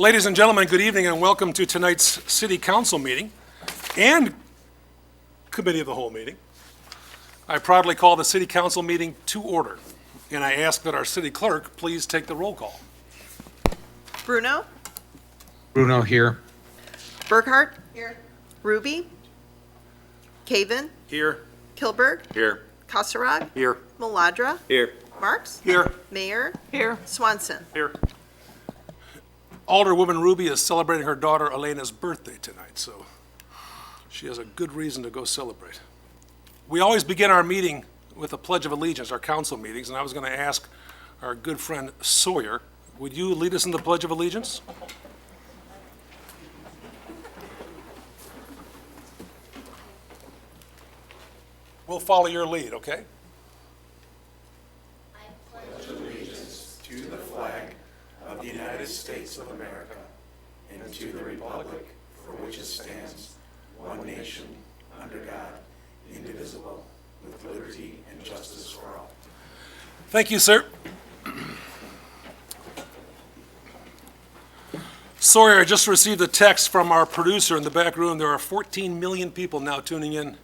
Ladies and gentlemen, good evening and welcome to tonight's City Council meeting and Committee of the Whole meeting. I proudly call the City Council meeting to order, and I ask that our City Clerk please take the roll call. Bruno? Bruno here. Burkhart? Here. Ruby? Caven? Here. Kilberg? Here. Kasserag? Here. Maladra? Here. Marks? Here. Mayor? Here. Swanson? Here. Alderwoman Ruby is celebrating her daughter Elena's birthday tonight, so she has a good reason to go celebrate. We always begin our meeting with a Pledge of Allegiance, our council meetings, and I was going to ask our good friend Sawyer, would you lead us in the Pledge of Allegiance? We'll follow your lead, okay? To the flag of the United States of America and to the republic for which it stands, one nation, under God, indivisible, with liberty and justice for all. Thank you, sir. Sawyer, I just received a text from our producer in the back room. There are 14 million people now tuning in.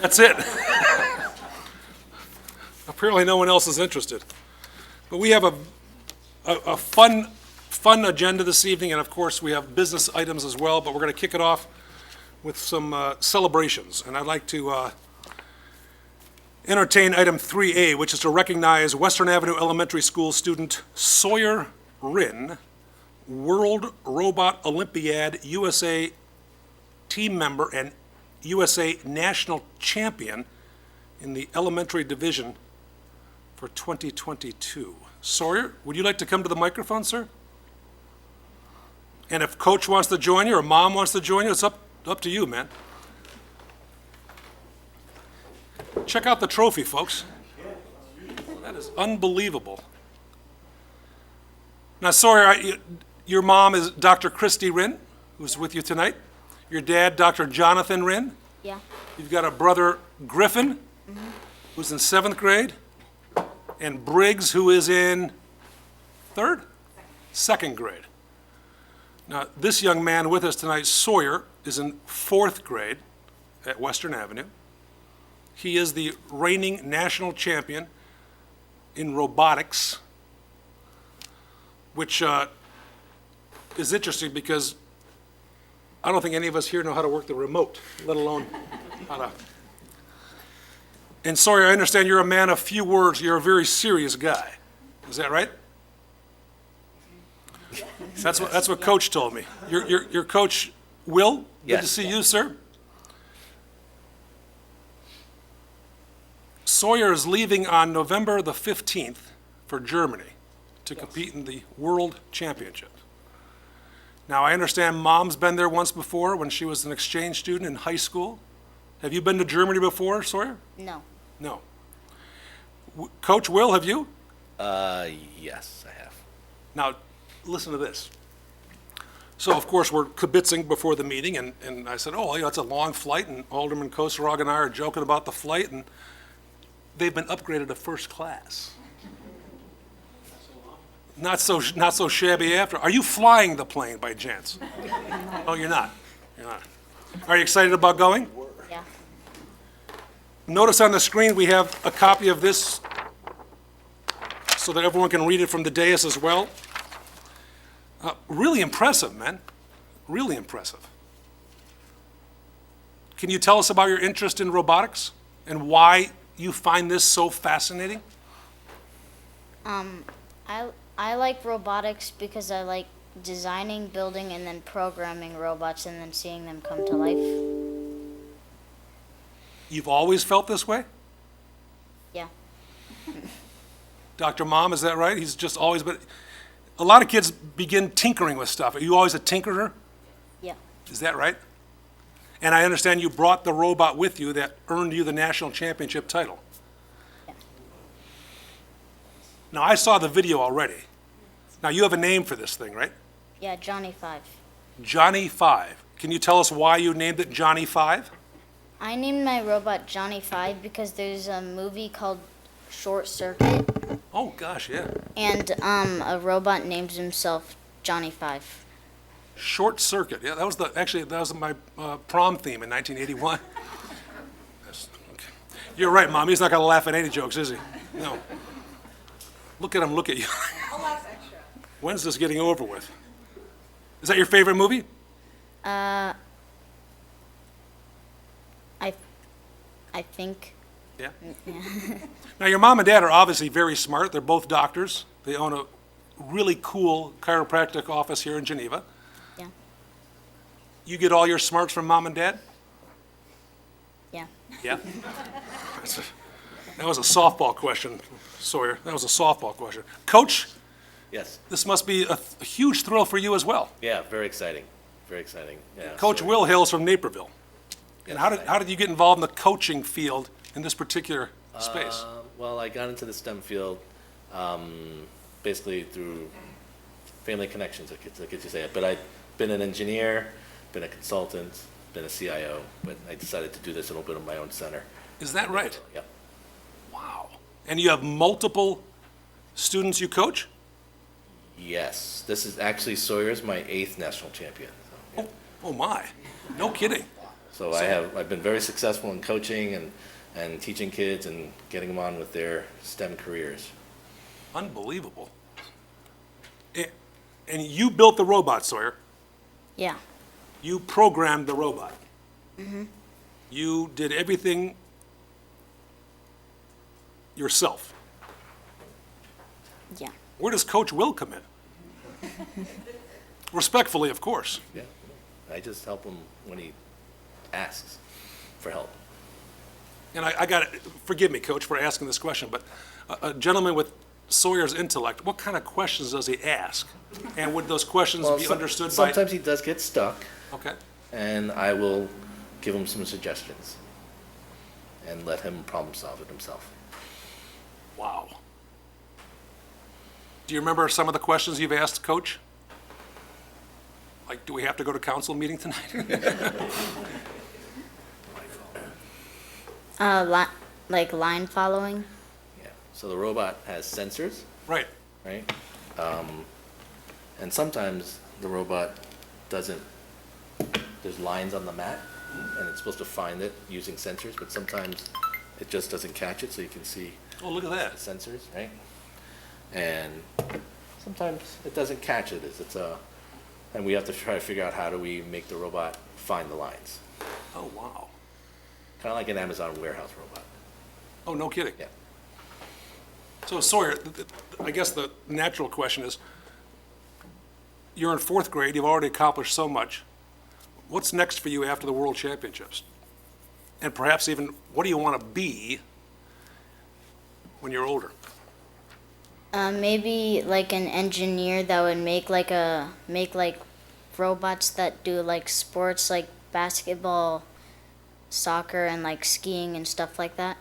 That's it? Apparently no one else is interested. But we have a fun agenda this evening, and of course we have business items as well, but we're going to kick it off with some celebrations. And I'd like to entertain item 3A, which is to recognize Western Avenue Elementary School student Sawyer Rinn, World Robot Olympiad USA team member and USA National Champion in the elementary division for 2022. Sawyer, would you like to come to the microphone, sir? And if Coach wants to join you or Mom wants to join you, it's up to you, man. Check out the trophy, folks. That is unbelievable. Now, Sawyer, your mom is Dr. Christy Rinn, who's with you tonight. Your dad, Dr. Jonathan Rinn. Yeah. You've got a brother, Griffin, who's in 7th grade, and Briggs, who is in 3rd? 2nd grade. Now, this young man with us tonight, Sawyer, is in 4th grade at Western Avenue. He is the reigning national champion in robotics, which is interesting because I don't think any of us here know how to work the remote, let alone how to. And Sawyer, I understand you're a man of few words. You're a very serious guy. Is that right? That's what Coach told me. Your coach, Will? Good to see you, sir. Sawyer is leaving on November the 15th for Germany to compete in the World Championship. Now, I understand Mom's been there once before when she was an exchange student in high school. Have you been to Germany before, Sawyer? No. No. Coach Will, have you? Yes, I have. Now, listen to this. So, of course, we're kibitzing before the meeting, and I said, oh, it's a long flight, and Alderman Kosarog and I are joking about the flight, and they've been upgraded to first class. Not so shabby after. Are you flying the plane by chance? Oh, you're not. You're not. Are you excited about going? Yeah. Notice on the screen we have a copy of this so that everyone can read it from the dais as well. Really impressive, man. Really impressive. Can you tell us about your interest in robotics and why you find this so fascinating? I like robotics because I like designing, building, and then programming robots and then seeing them come to life. You've always felt this way? Yeah. Dr. Mom, is that right? He's just always been. A lot of kids begin tinkering with stuff. Are you always a tinkerer? Yeah. Is that right? And I understand you brought the robot with you that earned you the national championship title. Yeah. Now, I saw the video already. Now, you have a name for this thing, right? Yeah, Johnny 5. Johnny 5. Can you tell us why you named it Johnny 5? I named my robot Johnny 5 because there's a movie called Short Circuit, Oh, gosh, yeah. And a robot named himself Johnny Five. Short Circuit, yeah, that was my prom theme in 1981. Okay. You're right, Mom, he's not gonna laugh at any jokes, is he? No. Look at him, look at you. When's this getting over with? Is that your favorite movie? I I think. Yeah? Now, your mom and dad are obviously very smart. They're both doctors. They own a really cool chiropractic office here in Geneva. Yeah. You get all your smarts from mom and dad? Yeah. Yeah? That was a softball question, Sawyer. That was a softball question. Coach, Yes. this must be a huge thrill for you as well. Yeah, very exciting. Very exciting. Yeah. Coach so- Will hails from Naperville. And Yes, how did you get involved in the coaching field in this particular space? Well, I got into the STEM field basically through family connections, I guess you say it. But I've been an engineer, been a consultant, been a CIO, but I decided to do this and open up my own center. Is that right? Yep. Wow. And you have multiple students you coach? Yes, this is actually Sawyer's my 8th national champion. So, yeah. Oh, my. No kidding. So I've been very successful in coaching and teaching kids and getting them on with their STEM careers. Unbelievable. And you built the robot, Sawyer. Yeah. You programmed the robot. Mm-hmm. You did everything yourself. Yeah. Where does Coach Will come in? Respectfully, of course. Yeah, I just help him when he asks for help. And I got to, forgive me, Coach, for asking this question, but a gentleman with Sawyer's intellect, what kind of questions does he ask? And would those questions be understood by? Sometimes he does get stuck, Okay. and I will give him some suggestions and let him problem solve it himself. Wow. Do you remember some of the questions you've asked, Coach? Like, do we have to go to council meeting tonight? Like line following. Yeah. So the robot has sensors, Right. right? And sometimes the robot doesn't. There's lines on the mat, and it's supposed to find it using sensors, but sometimes it just doesn't catch it. So you can see Oh, look at that. sensors, right? And sometimes it doesn't catch it. And we have to try to figure out how do we make the robot find the lines. Oh, wow. Kind of like an Amazon warehouse robot. Oh, no kidding. Yeah. So Sawyer, I guess the natural question is, you're in 4th grade, you've already accomplished so much. What's next for you after the World Championships? And perhaps even, what do you want to be when you're older? Maybe like an engineer that would make like robots that do like sports like basketball, soccer, and like skiing and stuff like that.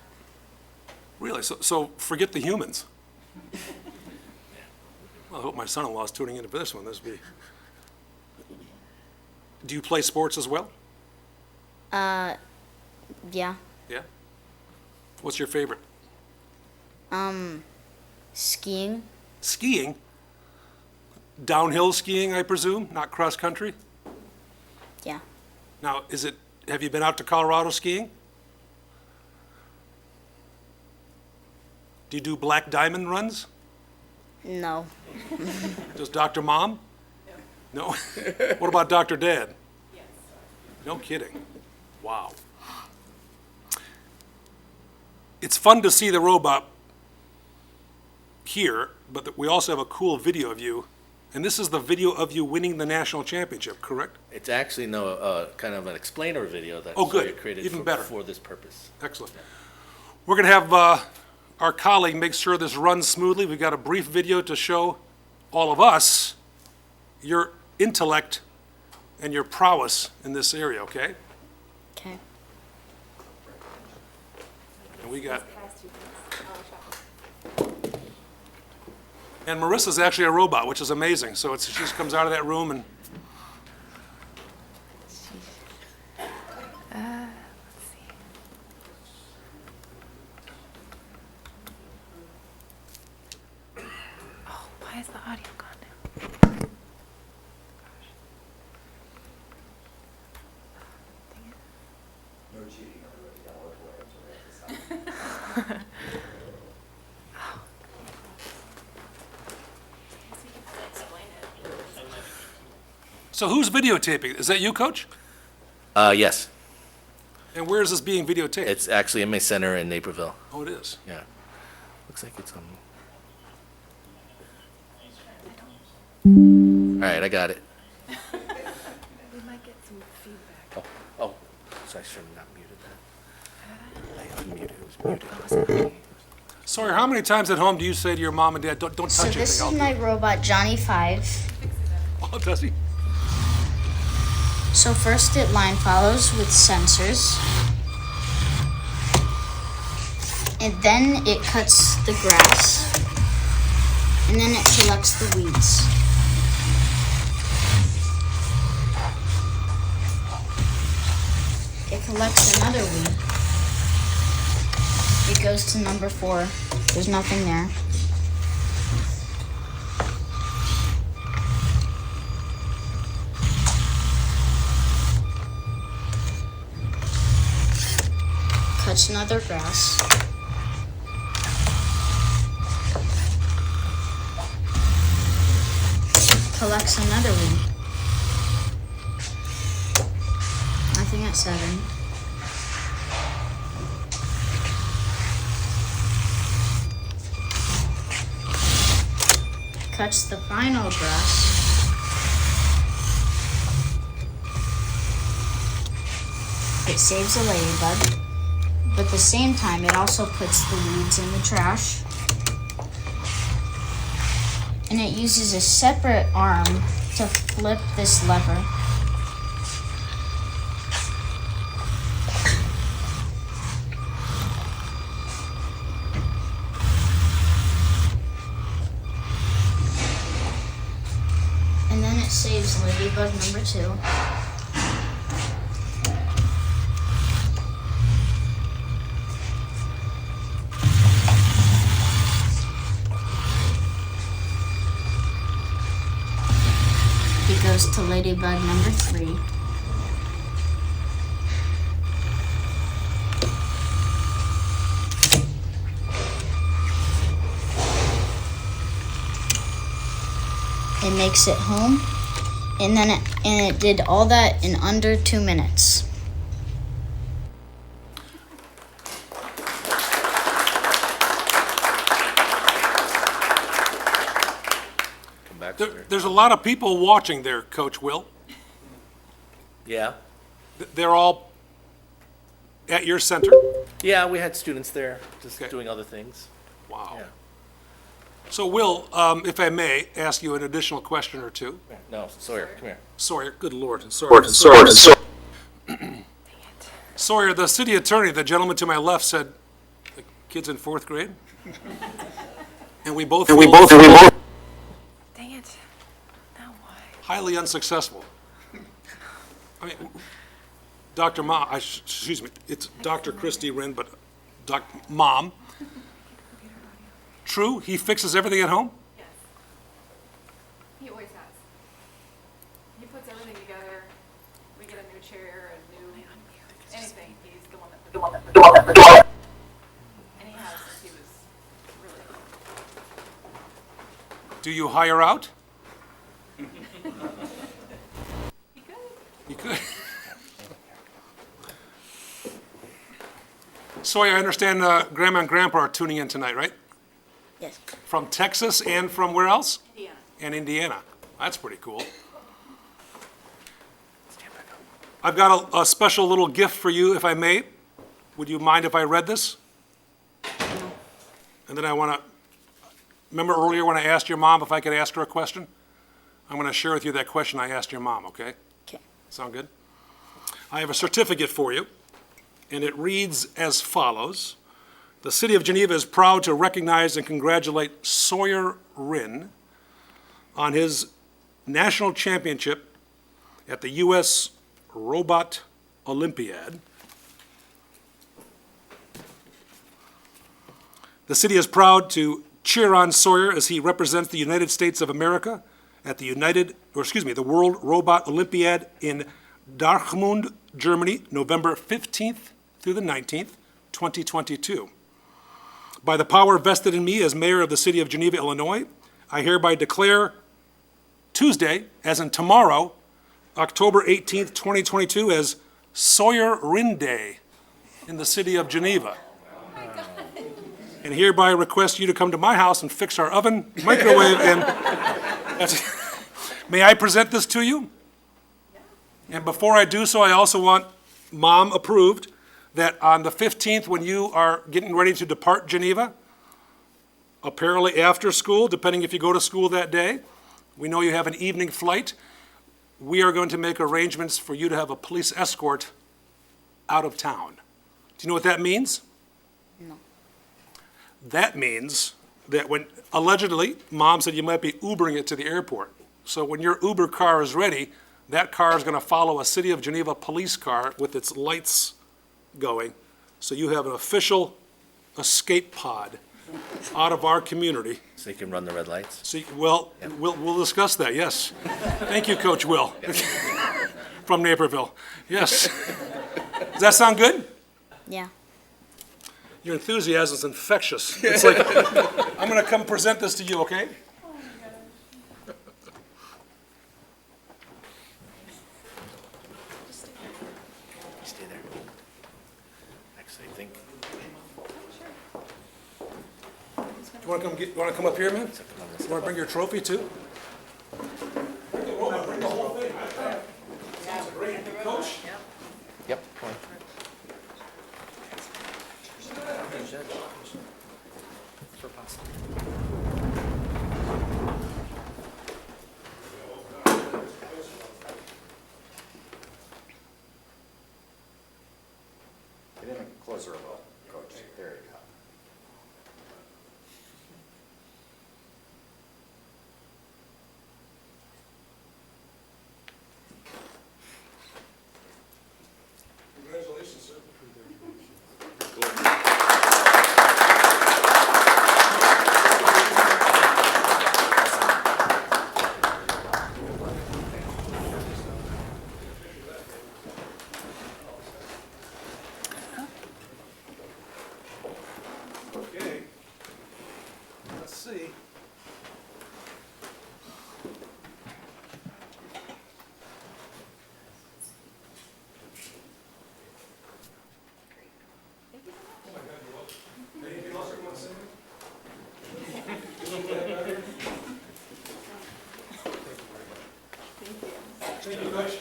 Really? So forget the humans. Well, I hope my son-in-law's tuning in for this one. Do you play sports as well? Yeah. Yeah? What's your favorite? Skiing. Skiing? Downhill skiing, I presume, not cross-country? Yeah. Now, have you been out to Colorado skiing? Do you do black diamond runs? No. Does Dr. Mom? No. What about Dr. Dad? Yes. No kidding. Wow. It's fun to see the robot here, but we also have a cool video of you. And this is the video of you winning the national championship, correct? It's actually kind of an explainer video that Oh, good. Sawyer created Even better. for this purpose. Excellent. We're going to have our colleague make sure this runs smoothly. We've got a brief video to show all of us your intellect and your prowess in this area, okay? Okay. And we got. And Marissa's actually a robot, which is amazing. So she just comes out of that room and. So who's videotaping? Is that you, Coach? Yes, And where is this being videotaped? it's actually in my center in Naperville. Oh, it is. Yeah. Looks like it's on. All right, I got it. We might get some feedback. Oh, so I should have not muted that. I unmuted, it was muted. Sawyer, how many times at home do you say to your mom and dad, don't touch So anything? this is I'll do my it." robot Johnny 5. Oh, does he? So first it line follows with sensors. And then it cuts the grass. And then it collects the weeds. It collects another weed. It goes to number 4. There's nothing there. Cuts another grass. Collects another weed. Nothing at 7. Cuts the final grass. It saves a ladybug. But at the same time, it also puts the weeds in the trash. And it uses a separate arm to flip this lever. And then it saves ladybug number 2. It goes to ladybug number 3. It makes it home, and then it did all that in under 2 minutes. Come back. There's a lot of people watching there, Coach Will. Yeah. They're all at your center? Yeah, we had students there just Okay. doing other things. Wow. Yeah. So Will, if I may, ask you an additional question or two. No, Sawyer, come here. Sawyer, good Lord. Sawyer, Sawyer, the city attorney, the gentleman to my left said, the kid's in 4th grade? And we both Dang it. Now what? highly unsuccessful. I mean, Dr. Mom, excuse me, it's Dr. Christy Wren, but Mom. True, he fixes everything at home? Yes. He always has. He puts everything together. We get a new chair, a new anything. He's the one that. And he has since he was really little. Do you hire out? He could. You could. Sawyer, I understand Grandma and Grandpa are tuning in tonight, right? Yes. From Texas and from where else? Indiana. And Indiana. That's pretty cool. I've got a special little gift for you, if I may. Would you mind if I read this? And then I want to, remember earlier when I asked your mom if I could ask her a question? I'm going to share with you that question I asked your mom, okay? Okay. Sound good? I have a certificate for you, and it reads as follows. The city of Geneva is proud to recognize and congratulate Sawyer Wren on his national championship at the U.S. Robot Olympiad. The city is proud to cheer on Sawyer as he represents the United States of America at the the World Robot Olympiad in Dortmund, Germany, November 15th through the 19th, 2022. By the power vested in me as mayor of the city of Geneva, Illinois, I hereby declare Tuesday, as in tomorrow, October 18th, 2022, as Sawyer Rin Day in the city of Geneva. And hereby request you to come to my house and fix our oven, microwave, and may I present this to you? And before I do so, I also want Mom approved that on the 15th, when you are getting ready to depart Geneva, apparently after school, depending if you go to school that day, we know you have an evening flight, we are going to make arrangements for you to have a police escort out of town. Do you know what that means? No. That means that when, allegedly, Mom said you might be Ubering it to the airport. So when your Uber car is ready, that car is going to follow a City of Geneva police car with its lights going. So you have an official escape pod out of our community. So you can run the red lights? So, well, we'll discuss that, yes. Thank you, Coach Will, from Naperville. Yes. Does that sound good? Yeah. Your enthusiasm is infectious. It's like, I'm going to come present this to you, okay? Stay there. Actually, I think. You want to come up here, man? You want to bring your trophy too? Bring the whole thing. Sounds great. Coach? Yep. Get in closer a little, Coach. There you go. Congratulations, sir. Okay. Let's see. Thank you, Coach.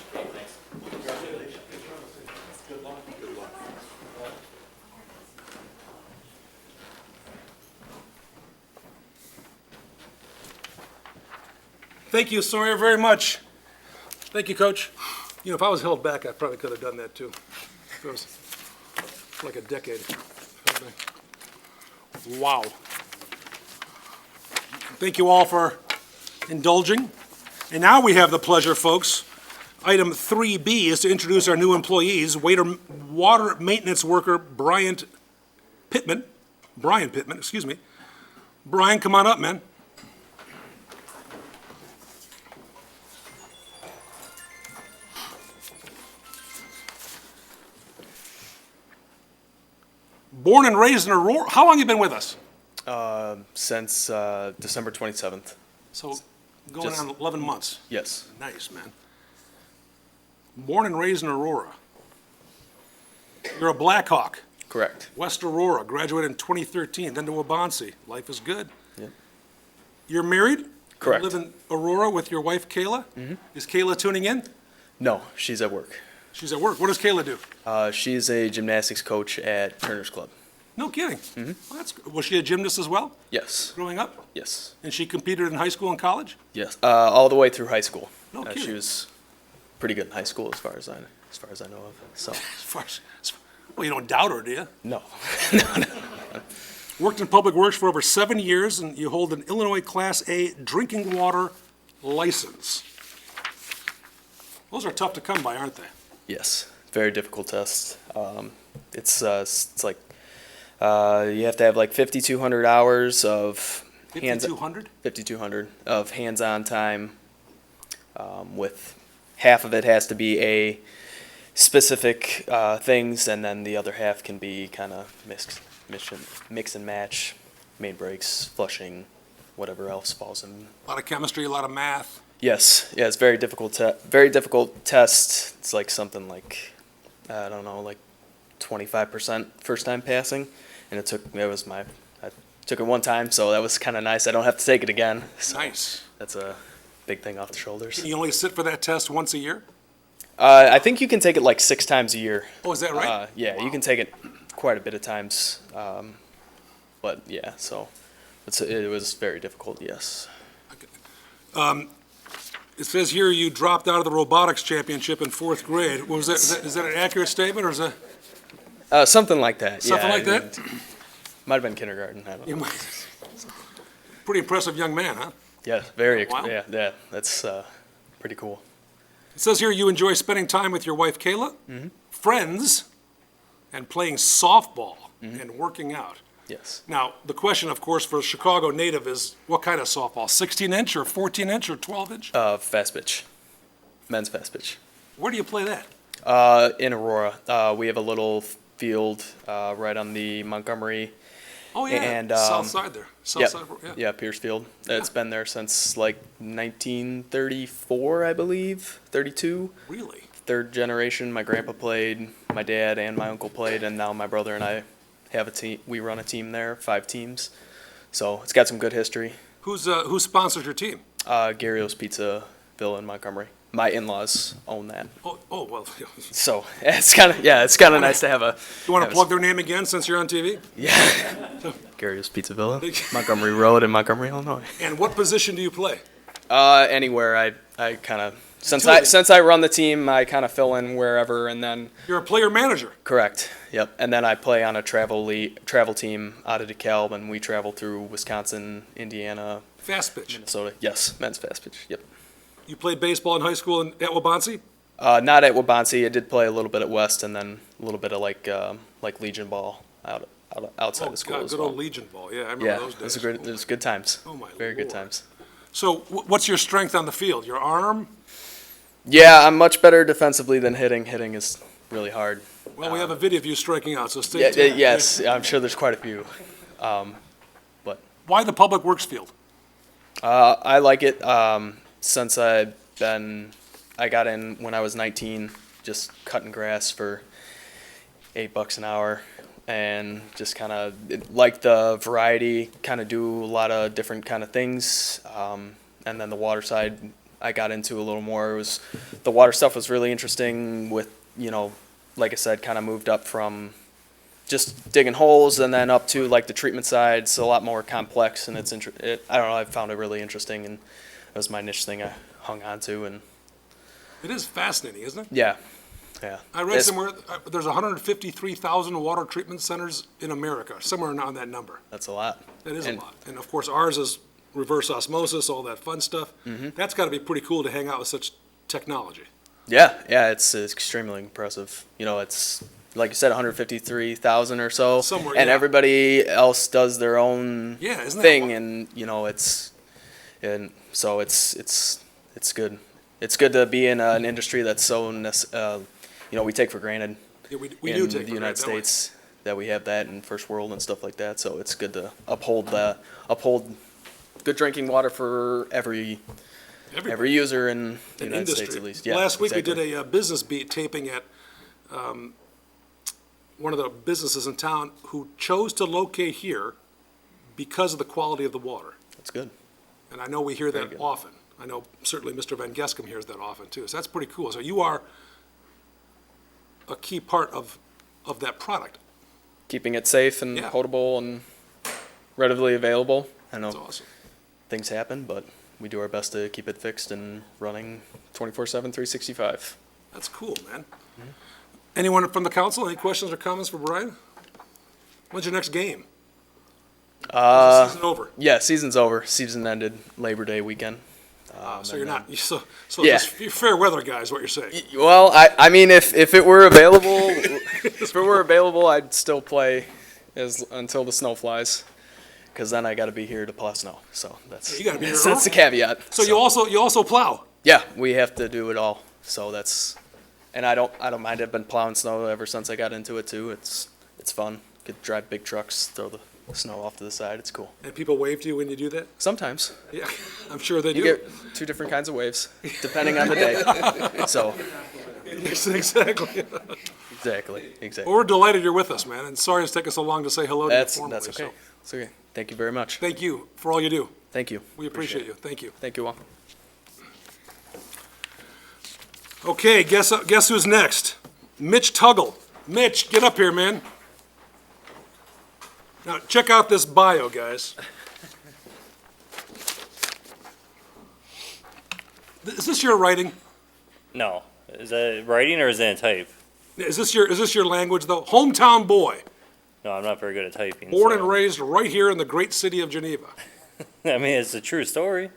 Good luck. Good luck. Thank you, Sawyer, very much. Thank you, Coach. You know, if I was held back, I probably could have done that too. It was for like a decade. Wow. Thank you all for indulging. And now we have the pleasure, folks. Item 3B is to introduce our new employees, water maintenance worker Brian Pittman, excuse me. Brian, come on up, man. Born and raised in Aurora. How long have you been with us? Since December 27th. So going Just- on 11 months. Yes, Nice, man. Born and raised in Aurora. You're a Blackhawk. correct. West Aurora, graduated in 2013, then to Wabansie. Life is good. Yeah. You're married? Correct. You live in Aurora with your wife, Kayla? Mm-hmm. Is Kayla tuning in? No, she's at work. She's at work. What does Kayla do? She's a gymnastics coach at Turner's Club. No kidding. Well, was she a gymnast as well, Yes, growing up? yes, And she competed in high school and college? yes. All the way through high school. No She kidding. was pretty good in high school, as far as I know of. So, As far as, well, you don't doubt her, do you? no. Worked in public works for over 7 years, and you hold an Illinois Class A drinking water license. Those are tough to come by, aren't they? Yes, very difficult test. It's like you have to have like 5,200 hours of 5,200? 5,200 of hands-on time. With half of it has to be a specific things, and then the other half can be kind of mix and match, main breaks, flushing, whatever else falls in. A lot of chemistry, a lot of math. Yes, yeah, it's very difficult. Very difficult test. It's like something like, I don't know, like 25% first time passing, and I took it one time, so that was kind of nice. I don't have to take it again. So Nice. that's a big thing off the shoulders. Can you only sit for that test once a year? I think you can take it like 6 times a year. Oh, is that right? Yeah, you can take it quite a bit of times. But yeah, so it was very difficult, yes. It says here you dropped out of the robotics championship in 4th grade. Was that, is that an accurate statement, or is that? Something like that. Something yeah, like that? Might have been kindergarten, I don't know. Pretty impressive young man, huh? Yeah, very, Wow. yeah, that's pretty cool. It says here you enjoy spending time with your wife Kayla, friends, and playing softball and working out. Yes. Now, the question, of course, for a Chicago native is what kind of softball? 16-inch or 14-inch or 12-inch? Fast pitch, men's fast pitch. Where do you play that? In Aurora, we have a little field right on the Montgomery. Oh, yeah, And, south side there. South Yep. side, yeah. Yeah, Pierce Field. It's been there since like 1934, I believe, 32. Really? Third generation. My grandpa played, my dad and my uncle played, and now my brother and I have a team. We run a team there, 5 teams. So it's got some good history. Who sponsors your team? Garrio's Pizzaville in Montgomery. My in-laws own that. Oh, well, So it's kind of nice to have a. you want have to a- plug their name again since you're on TV? Garrio's Pizzavilla, Montgomery Road in Montgomery, Illinois. And what position do you play? Anywhere. I kind of since I run the team, I kind of fill in wherever, and then You're a player manager. correct. Yep. And then I play on a travel team out of DeKalb, and we travel through Wisconsin, Indiana, Fast pitch. Minnesota. Yes, men's fast pitch. Yep. You played baseball in high school at Wabansie? Not at Wabansie. I did play a little bit at West, and then a little bit of like Legion ball outside Oh, the school God, as good well. old Legion ball. Yeah, I remember Yeah, those days. it was good times. Oh, my Very good Lord. times. So what's your strength on the field? Your arm? Yeah, I'm much better defensively than hitting. Hitting is really hard. Well, we have a video of you striking out, so stay Yeah, tuned. yes, I'm sure there's quite a few. Why the public works field? I like it since I got in when I was 19, just cutting grass for $8 an hour, and just kind of like the variety, kind of do a lot of different kind of things. And then the water side, I got into a little more. The water stuff was really interesting. With like I said, kind of moved up from just digging holes and then up to like the treatment side. It's a lot more complex, and I don't know. I found it really interesting, and it was my niche thing I hung on to, and It is fascinating, isn't it? yeah. I read somewhere there's 153,000 water treatment centers in America, somewhere around that number. That's a lot. That is a And- lot. And of course, ours is reverse osmosis, all that fun stuff. Mm-hmm. That's got to be pretty cool to hang out with such technology. Yeah, it's extremely impressive. It's like you said, 153,000 or so, Somewhere, and yeah. everybody else does their own Yeah, isn't that thing, wild? and so it's good. It's good to be in an industry that's so we take for granted Yeah, we in do the take for United granted, don't we? States that we have that in first world and stuff like that. So it's good to uphold good drinking water for every user in the An United industry. States at least. Yeah, Last week exactly. we did a business beat taping at one of the businesses in town who chose to locate here because of the quality of the water. That's good. And I know we hear Very that good. often. I know certainly Mr. Van Gescam hears that often too. So that's pretty cool. So you are a key part of that product. Keeping it safe and Yeah. potable and readily available. I know That's awesome. things happen, but we do our best to keep it fixed and running 24/7, 365. That's cool, man. Mm-hmm. Anyone from the council, any questions or comments for Brian? When's your next game? Is the season over? Yeah, season's over. Season ended Labor Day weekend. So you're not, so Yeah. just you're fair weather guys, what you're saying. Well, I mean, if it were available, I'd still play until the snow flies, because then I got to be here to plow snow. So that's You gotta be here that's the caveat. So you also plow? Yeah, we have to do it all. So that's And I don't mind. I've been plowing snow ever since I got into it too. It's fun. Could drive big trucks, throw the snow off to the side. It's cool. And people wave to you when you do that? Sometimes Yeah, I'm sure they you do. get two different kinds of waves depending on the day. So Yes, exactly. exactly. Well, we're delighted you're with us, man, and sorry it's taken so long to say hello to you formally. That's okay. so It's okay. Thank you very much. Thank you for all you do. Thank you. We appreciate you. Thank you. Thank you all. Okay, guess who's next? Mitch Tuggle. Mitch, get up here, man. Now, check out this bio, guys. Is this your writing? No. Is that writing or is that type? Is this your language, though? Hometown boy, No, I'm not very good at typing. born so- and raised right here in the great city of Geneva. I mean, it's a true story.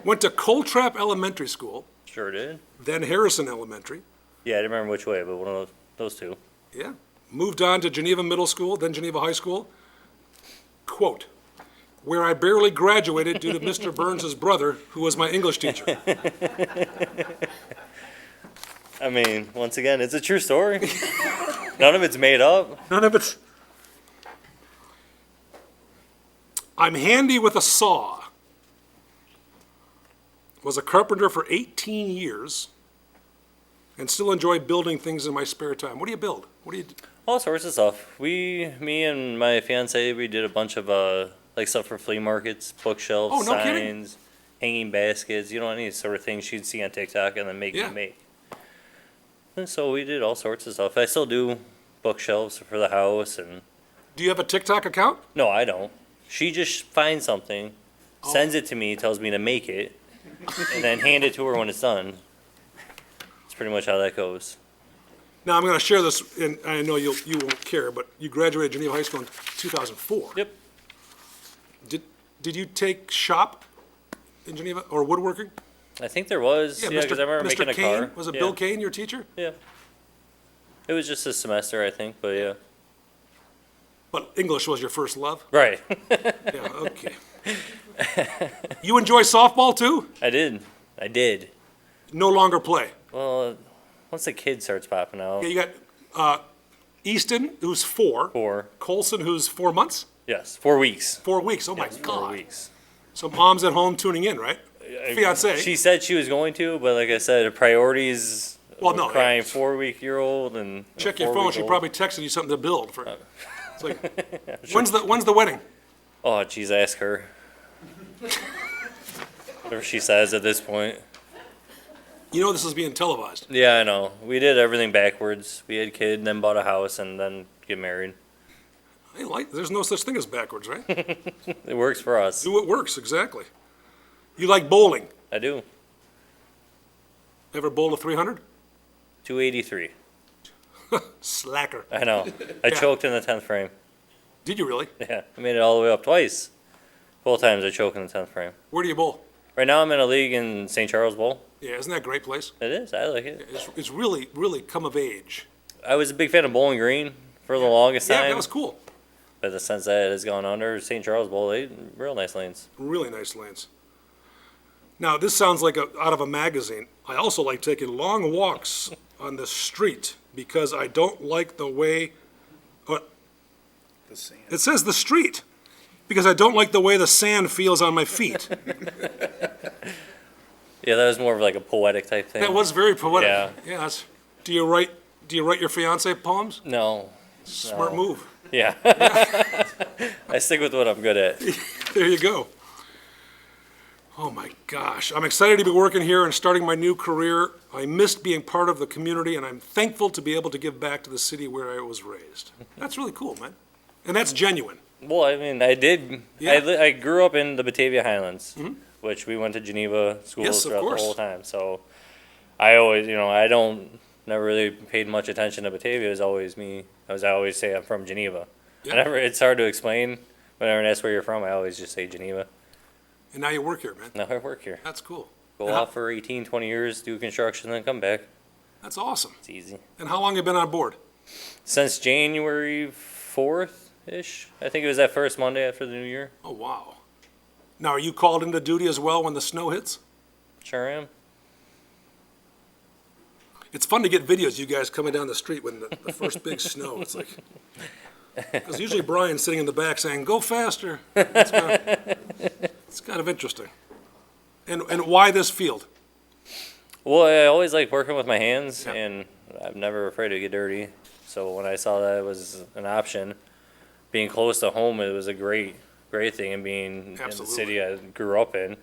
Went to Coltrap Elementary School, Sure did. then Harrison Elementary. Yeah, I didn't remember which way, but one of those two. Yeah. Moved on to Geneva Middle School, then Geneva High School. Quote, where I barely graduated due to Mr. Burns' brother, who was my English teacher. I mean, once again, it's a true story. None of it's made up. None of it's. I'm handy with a saw. Was a carpenter for 18 years and still enjoy building things in my spare time. What do you build? What do you do? All sorts of stuff. Me and my fiance, we did a bunch of like stuff for flea markets, bookshelves, Oh, no kidding. signs, hanging baskets. You know, any sort of things she'd see on TikTok and then Yeah. make. And so we did all sorts of stuff. I still do bookshelves for the house, and Do you have a TikTok account? no, I don't. She just finds something, Oh. sends it to me, tells me to make it, and then hand it to her when it's done. That's pretty much how that goes. Now, I'm going to share this, and I know you won't care, but you graduated Geneva High School in 2004. Yep. Did you take shop in Geneva, or woodworking? I think there was, yeah, because I remember Mr. making a Kane? car. Was it Yeah. Bill Kane, your teacher? Yeah. It was just a semester, I think, but yeah. But English was your first love? Right. Yeah, okay. You enjoy softball, too? I did. No longer play. Well, once the kid starts popping out. Yeah, you got Easton, who's 4. 4. Colson, who's 4 months? Yes, 4 weeks. 4 weeks, oh my Yes, 4 God. weeks. So mom's at home tuning in, right? Fiance. She said she was going to, but like I said, her priorities. Well, no, Crying yeah. 4-week-old and. a Check your phone, she 4-week-old. probably texted you something to build for. It's like, when's the wedding? Oh, geez, ask her. Whatever she says at this point. You know this is being televised. Yeah, I know. We did everything backwards. We had a kid, and then bought a house, and then get married. There's no such thing as backwards, right? It works for us. Do what works, exactly. You like bowling. I do. Ever bowled a 300? 283. Slacker. I know. I choked in the 10th frame. Did you really? Yeah, I made it all the way up twice. Both times I choked in the 10th frame. Where do you bowl? Right now I'm in a league in St. Charles Bowl. Yeah, isn't that a great place? It is. I like it. It's really, really come of age. I was a big fan of Bowling Green for the longest Yeah, time. that was cool. But since that has gone under, St. Charles Bowl, they real nice lanes. Really nice lanes. Now, this sounds like out of a magazine. I also like taking long walks on the street because I don't like the way. It says the street because I don't like the way the sand feels on my feet. Yeah, that was more of like a poetic type thing. That was very poetic. Yeah. Yes. Do you write your fiance poems? No. Smart No. move. Yeah. I stick with what I'm good at. There you go. Oh my gosh. I'm excited to be working here and starting my new career. I missed being part of the community, and I'm thankful to be able to give back to the city where I was raised. That's really cool, man. And that's genuine. Well, I mean, I did. Yeah. I grew up in the Batavia Highlands, which we went to Geneva schools Yes, of throughout course. the whole time. So I always, I never really paid much attention to Batavia. It was always me. I always say I'm from Geneva. Yeah. It's hard to explain. Whenever I ask where you're from, I always just say Geneva. And now you work here, man. Now I work here. That's cool. Go And off for 18, 20 years, do construction, then come back. That's awesome. It's easy. And how long have you been on board? Since January 4th-ish. I think it was that first Monday after the new year. Oh, wow. Now, are you called into duty as well when the snow hits? Sure am. It's fun to get videos of you guys coming down the street when the first big snow. It's like, because usually Brian's sitting in the back saying, "Go faster." It's kind of interesting. And why this field? Well, I always like working with my hands, Yeah. and I'm never afraid to get dirty. So when I saw that it was an option, being close to home, it was a great thing. And being in the Absolutely. city I grew up in,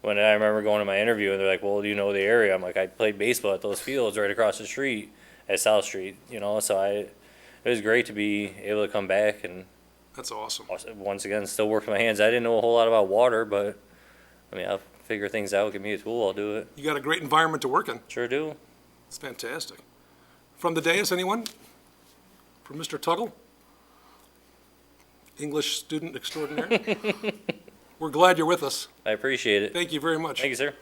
when I remember going to my interview, and they're like, "Well, do you know the area?" I'm like, "I played baseball at those fields right across the street at South Street." So it was great to be able to come back and That's awesome. once again still work with my hands. I didn't know a whole lot about water, but I mean, I'll figure things out. Give me a tool, I'll do it. You got a great environment to work in. Sure do. It's fantastic. From the dais, anyone? From Mr. Tuggle? English student extraordinaire? We're glad you're with us. I appreciate it. Thank you very much. Thank you, sir.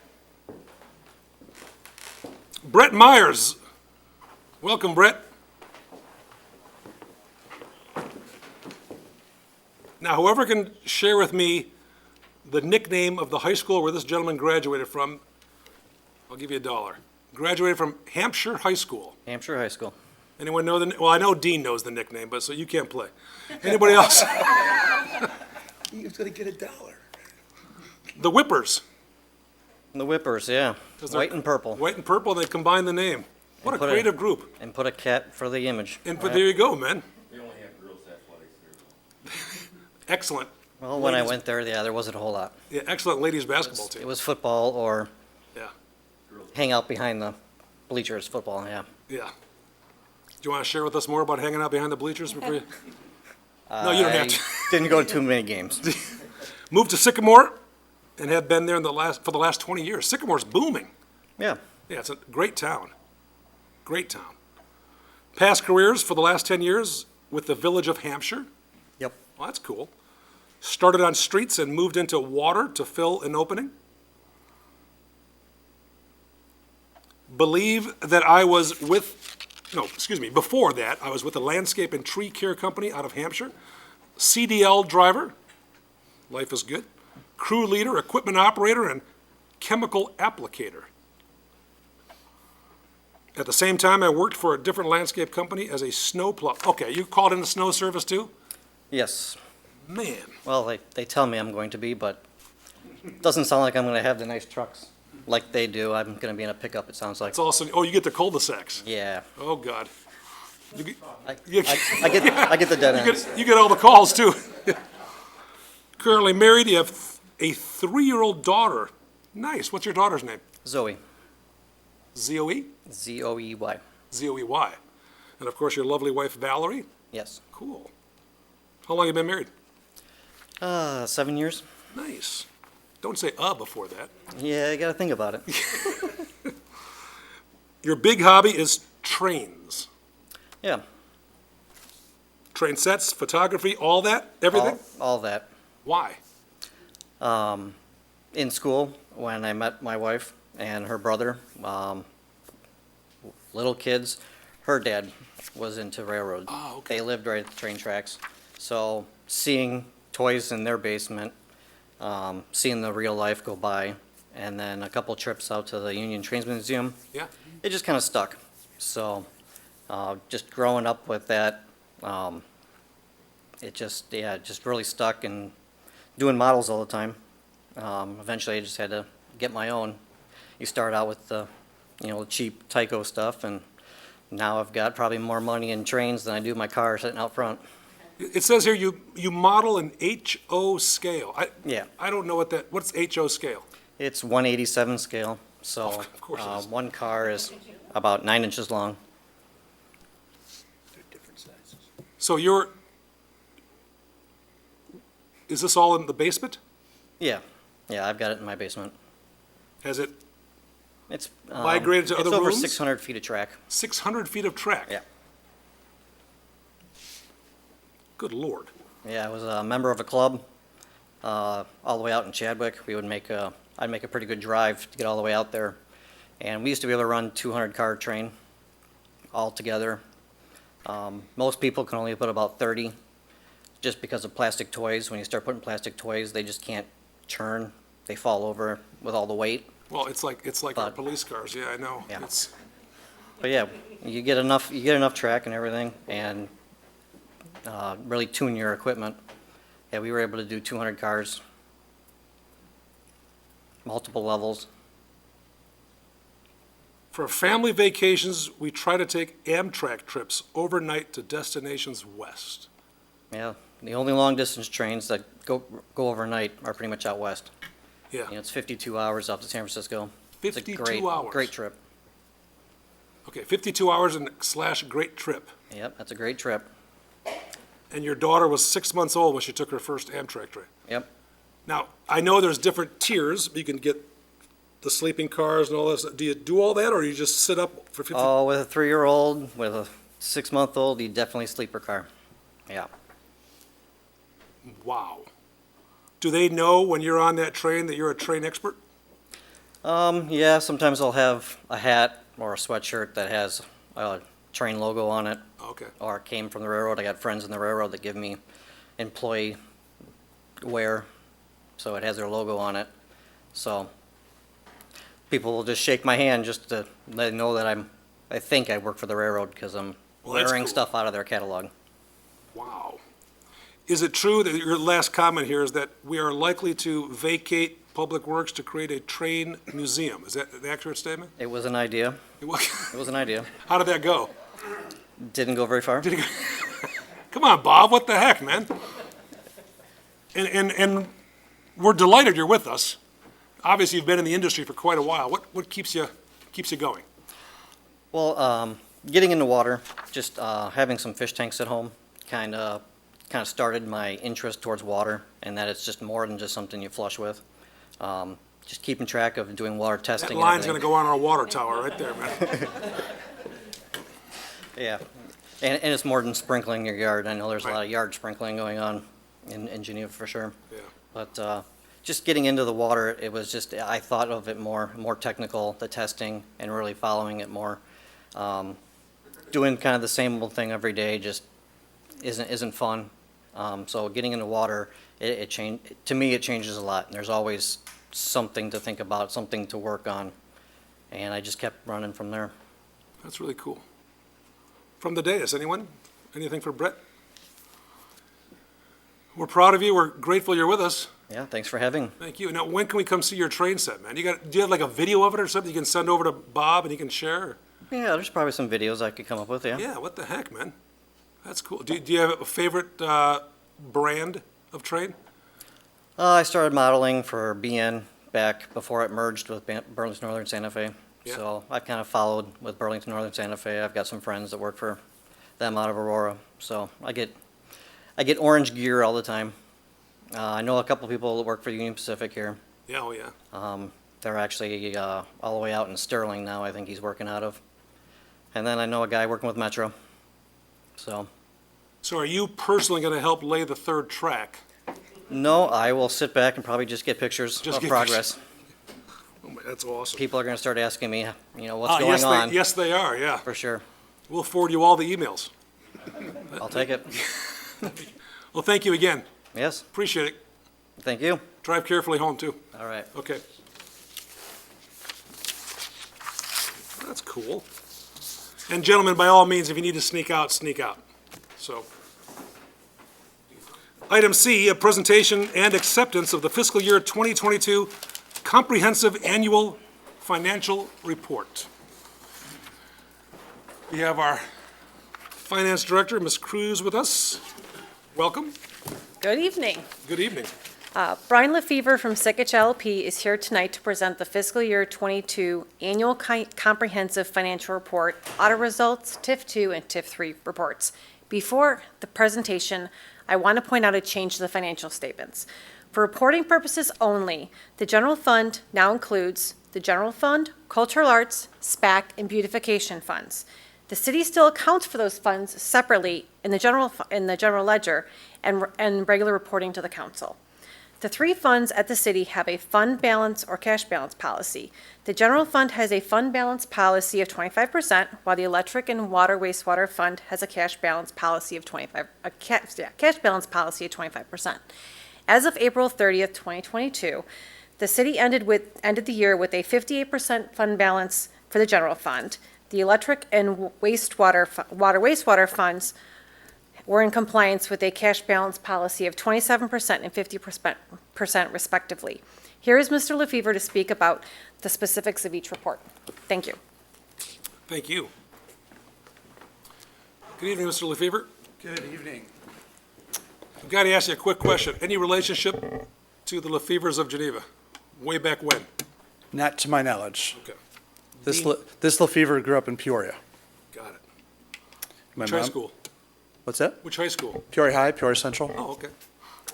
Brett Myers. Welcome, Brett. Now, whoever can share with me the nickname of the high school where this gentleman graduated from, I'll give you $1. Graduated from Hampshire High School. Hampshire High School. Anyone know well, I know Dean knows the nickname, but so you can't play. Anybody else? He was gonna get $1. The Whippers. The Whippers, yeah. 'Cause they're White and purple. White and purple, they combine the name. What a put creative group. And put a cat for the image. And there you go, man. We only have girls athletics there. Excellent. Well, when I Ladies- went there, yeah, there wasn't a whole lot. Yeah, excellent ladies basketball It team. was football or Yeah, hang out behind the bleachers, football, yeah. yeah. Do you want to share with us more about hanging out behind the bleachers before you? No, you don't have to. Didn't go to too many games. Moved to Sycamore and have been there for the last 20 years. Sycamore's booming. Yeah. Yeah, it's a great town. Great town. Past careers for the last 10 years with the Village of Hampshire. Yep. Well, that's cool. Started on streets and moved into water to fill an opening. Believe that I was before that, I was with a landscape and tree care company out of Hampshire. CDL driver, life is good. Crew leader, equipment operator, and chemical applicator. At the same time, I worked for a different landscape company as a snowplow. Okay, you called in the snow service too? Yes. Man, Well, they tell me I'm going to be, but it doesn't sound like I'm going to have the nice trucks like they do. I'm going to be in a pickup, it sounds like. it's also, oh, you get the cul-de-sacs. Yeah. Oh, God. You get- I, you- I get the dead ends. You get all the calls too. Currently married, you have a 3-year-old daughter. Nice. What's your daughter's name? Zoe. Zoe? Zoey. Zoey. And of course, your lovely wife, Valerie. Yes. Cool. How long have you been married? 7 years. Nice. Don't say before that. Yeah, you got to think about it. Your big hobby is trains. Yeah. Train sets, photography, all that, everything? All that. Why? In school, when I met my wife and her brother, little kids, her dad was into railroads. Oh, okay. They lived right at the train tracks. So seeing toys in their basement, seeing the real life go by, and then a couple trips out to the Union Trains Museum, Yeah? it just kind of stuck. So just growing up with that, it just really stuck, and doing models all the time. Eventually I just had to get my own. You start out with the cheap Tyco stuff, and now I've got probably more money in trains than I do my car sitting out front. It says here you model an HO scale. Yeah. I don't know what's HO scale? It's 187 scale, so Of course it is. one car is about 9 inches long. They're different sizes. So is this all in the basement? Yeah, I've got it in my basement. Has it It's Migrated to it's other over rooms? 600 feet of track. 600 feet of track? Yeah. Good Lord. Yeah, I was a member of a club all the way out in Chadwick. I'd make a pretty good drive to get all the way out there. And we used to be able to run 200-car train all together. Most people can only put about 30 just because of plastic toys. When you start putting plastic toys, they just can't turn. They fall over with all the weight. Well, it's like our But- police cars, yeah, I know. Yeah. But yeah, you get enough track and everything, and really tune your equipment. Yeah, we were able to do 200 cars, multiple levels. For family vacations, we try to take Amtrak trips overnight to destinations west. Yeah, the only long distance trains that go overnight are pretty much out west. Yeah, You know, it's 52 hours up to San Francisco. It's a 52 hours. Great trip. Okay, 52 hours and / great trip. Yep, that's a great trip. And your daughter was 6 months old when she took her first Amtrak trip. Yep. Now, I know there's different tiers. You can get the sleeping cars and all this. Do you do all that, or you just sit up for 50? Oh, with a 3-year-old, with a 6-month-old, you definitely sleeper car. Yeah. Wow. Do they know when you're on that train that you're a train expert? Yeah, sometimes I'll have a hat or a sweatshirt that has a train logo on it, Okay. or it came from the railroad. I got friends in the railroad that give me employee wear, so it has their logo on it. So people will just shake my hand just to let them know that I think I work for the railroad because I'm Well, that's wearing cool. stuff out of their catalog. Wow. Is it true that your last comment here is that we are likely to vacate Public Works to create a train museum? Is that an accurate statement? It was an idea. It was an idea. How did that go? Didn't go very far. Come on, Bob, what the heck, man? And we're delighted you're with us. Obviously, you've been in the industry for quite a while. What keeps you going? Well, getting into water, just having some fish tanks at home, kind of started my interest towards water, and that it's just more than just something you flush with. Just keeping track of doing water testing. That and line's gonna everything. go on our water tower right there, man. Yeah, and it's more than sprinkling your yard. I know there's a lot Right. of yard sprinkling going on in Geneva for sure. Yeah. But just getting into the water, it was just, I thought of it more technical, the testing, and really following it more. Doing kind of the same old thing every day just isn't fun. So getting into water, to me, it changes a lot. And there's always something to think about, something to work on. And I just kept running from there. That's really cool. From the dais, anyone? Anything for Brett? We're proud of you. We're grateful you're with us. Yeah, thanks for having. Thank you. Now, when can we come see your train set, man? Do you have like a video of it or something you can send over to Bob and he can share? Yeah, there's probably some videos I could come up with, yeah. Yeah, what the heck, man? That's cool. Do you have a favorite brand of train? I started modeling for BN back before it merged with Burlington Northern Santa Fe. Yeah. So I've kind of followed with Burlington Northern Santa Fe. I've got some friends that work for them out of Aurora. So I get orange gear all the time. I know a couple people that work for Union Pacific here. Yeah, oh yeah. They're actually all the way out in Sterling now, I think he's working out of. And then I know a guy working with Metro. So, So are you personally going to help lay the third track? no, I will sit back and probably just get pictures Just of get progress. Oh, my, that's awesome. People are going to start asking me, what's Ah, going yes, on. yes, they are, yeah. For sure. We'll forward you all the emails. I'll take it. Well, thank you again. Yes, Appreciate it. thank you. Drive carefully home, too. All right. Okay. That's cool. And gentlemen, by all means, if you need to sneak out, sneak out. So. Item C, a presentation and acceptance of the fiscal year 2022 Comprehensive Annual Financial Report. We have our Finance Director, Ms. Cruz, with us. Welcome. Good evening. Good evening. Brian Lefevre from Sikich LLP is here tonight to present the fiscal year 22 Annual Comprehensive Financial Report, audit results, TIF 2 and TIF 3 reports. Before the presentation, I want to point out a change to the financial statements. For reporting purposes only, the general fund now includes the general fund, cultural arts, SPAC, and beautification funds. The city still accounts for those funds separately in the general ledger and regular reporting to the council. The three funds at the city have a fund balance or cash balance policy. The general fund has a fund balance policy of 25%, while the electric and water wastewater fund has a cash balance policy of 25%. As of April 30th, 2022, the city ended the year with a 58% fund balance for the general fund, The electric and wastewater funds were in compliance with a cash balance policy of 27% and 50% respectively. Here is Mr. LaFever to speak about the specifics of each report. Thank you. Thank you. Good evening, Mr. LaFever. Good evening. I've got to ask you a quick question. Any relationship to the LaFevers of Geneva? Way back when? Not to my knowledge. Okay, This Lefevre grew up in Peoria. got it. My Which high mom- school? What's that? Which high school? Peoria High, Peoria Central? Oh, okay.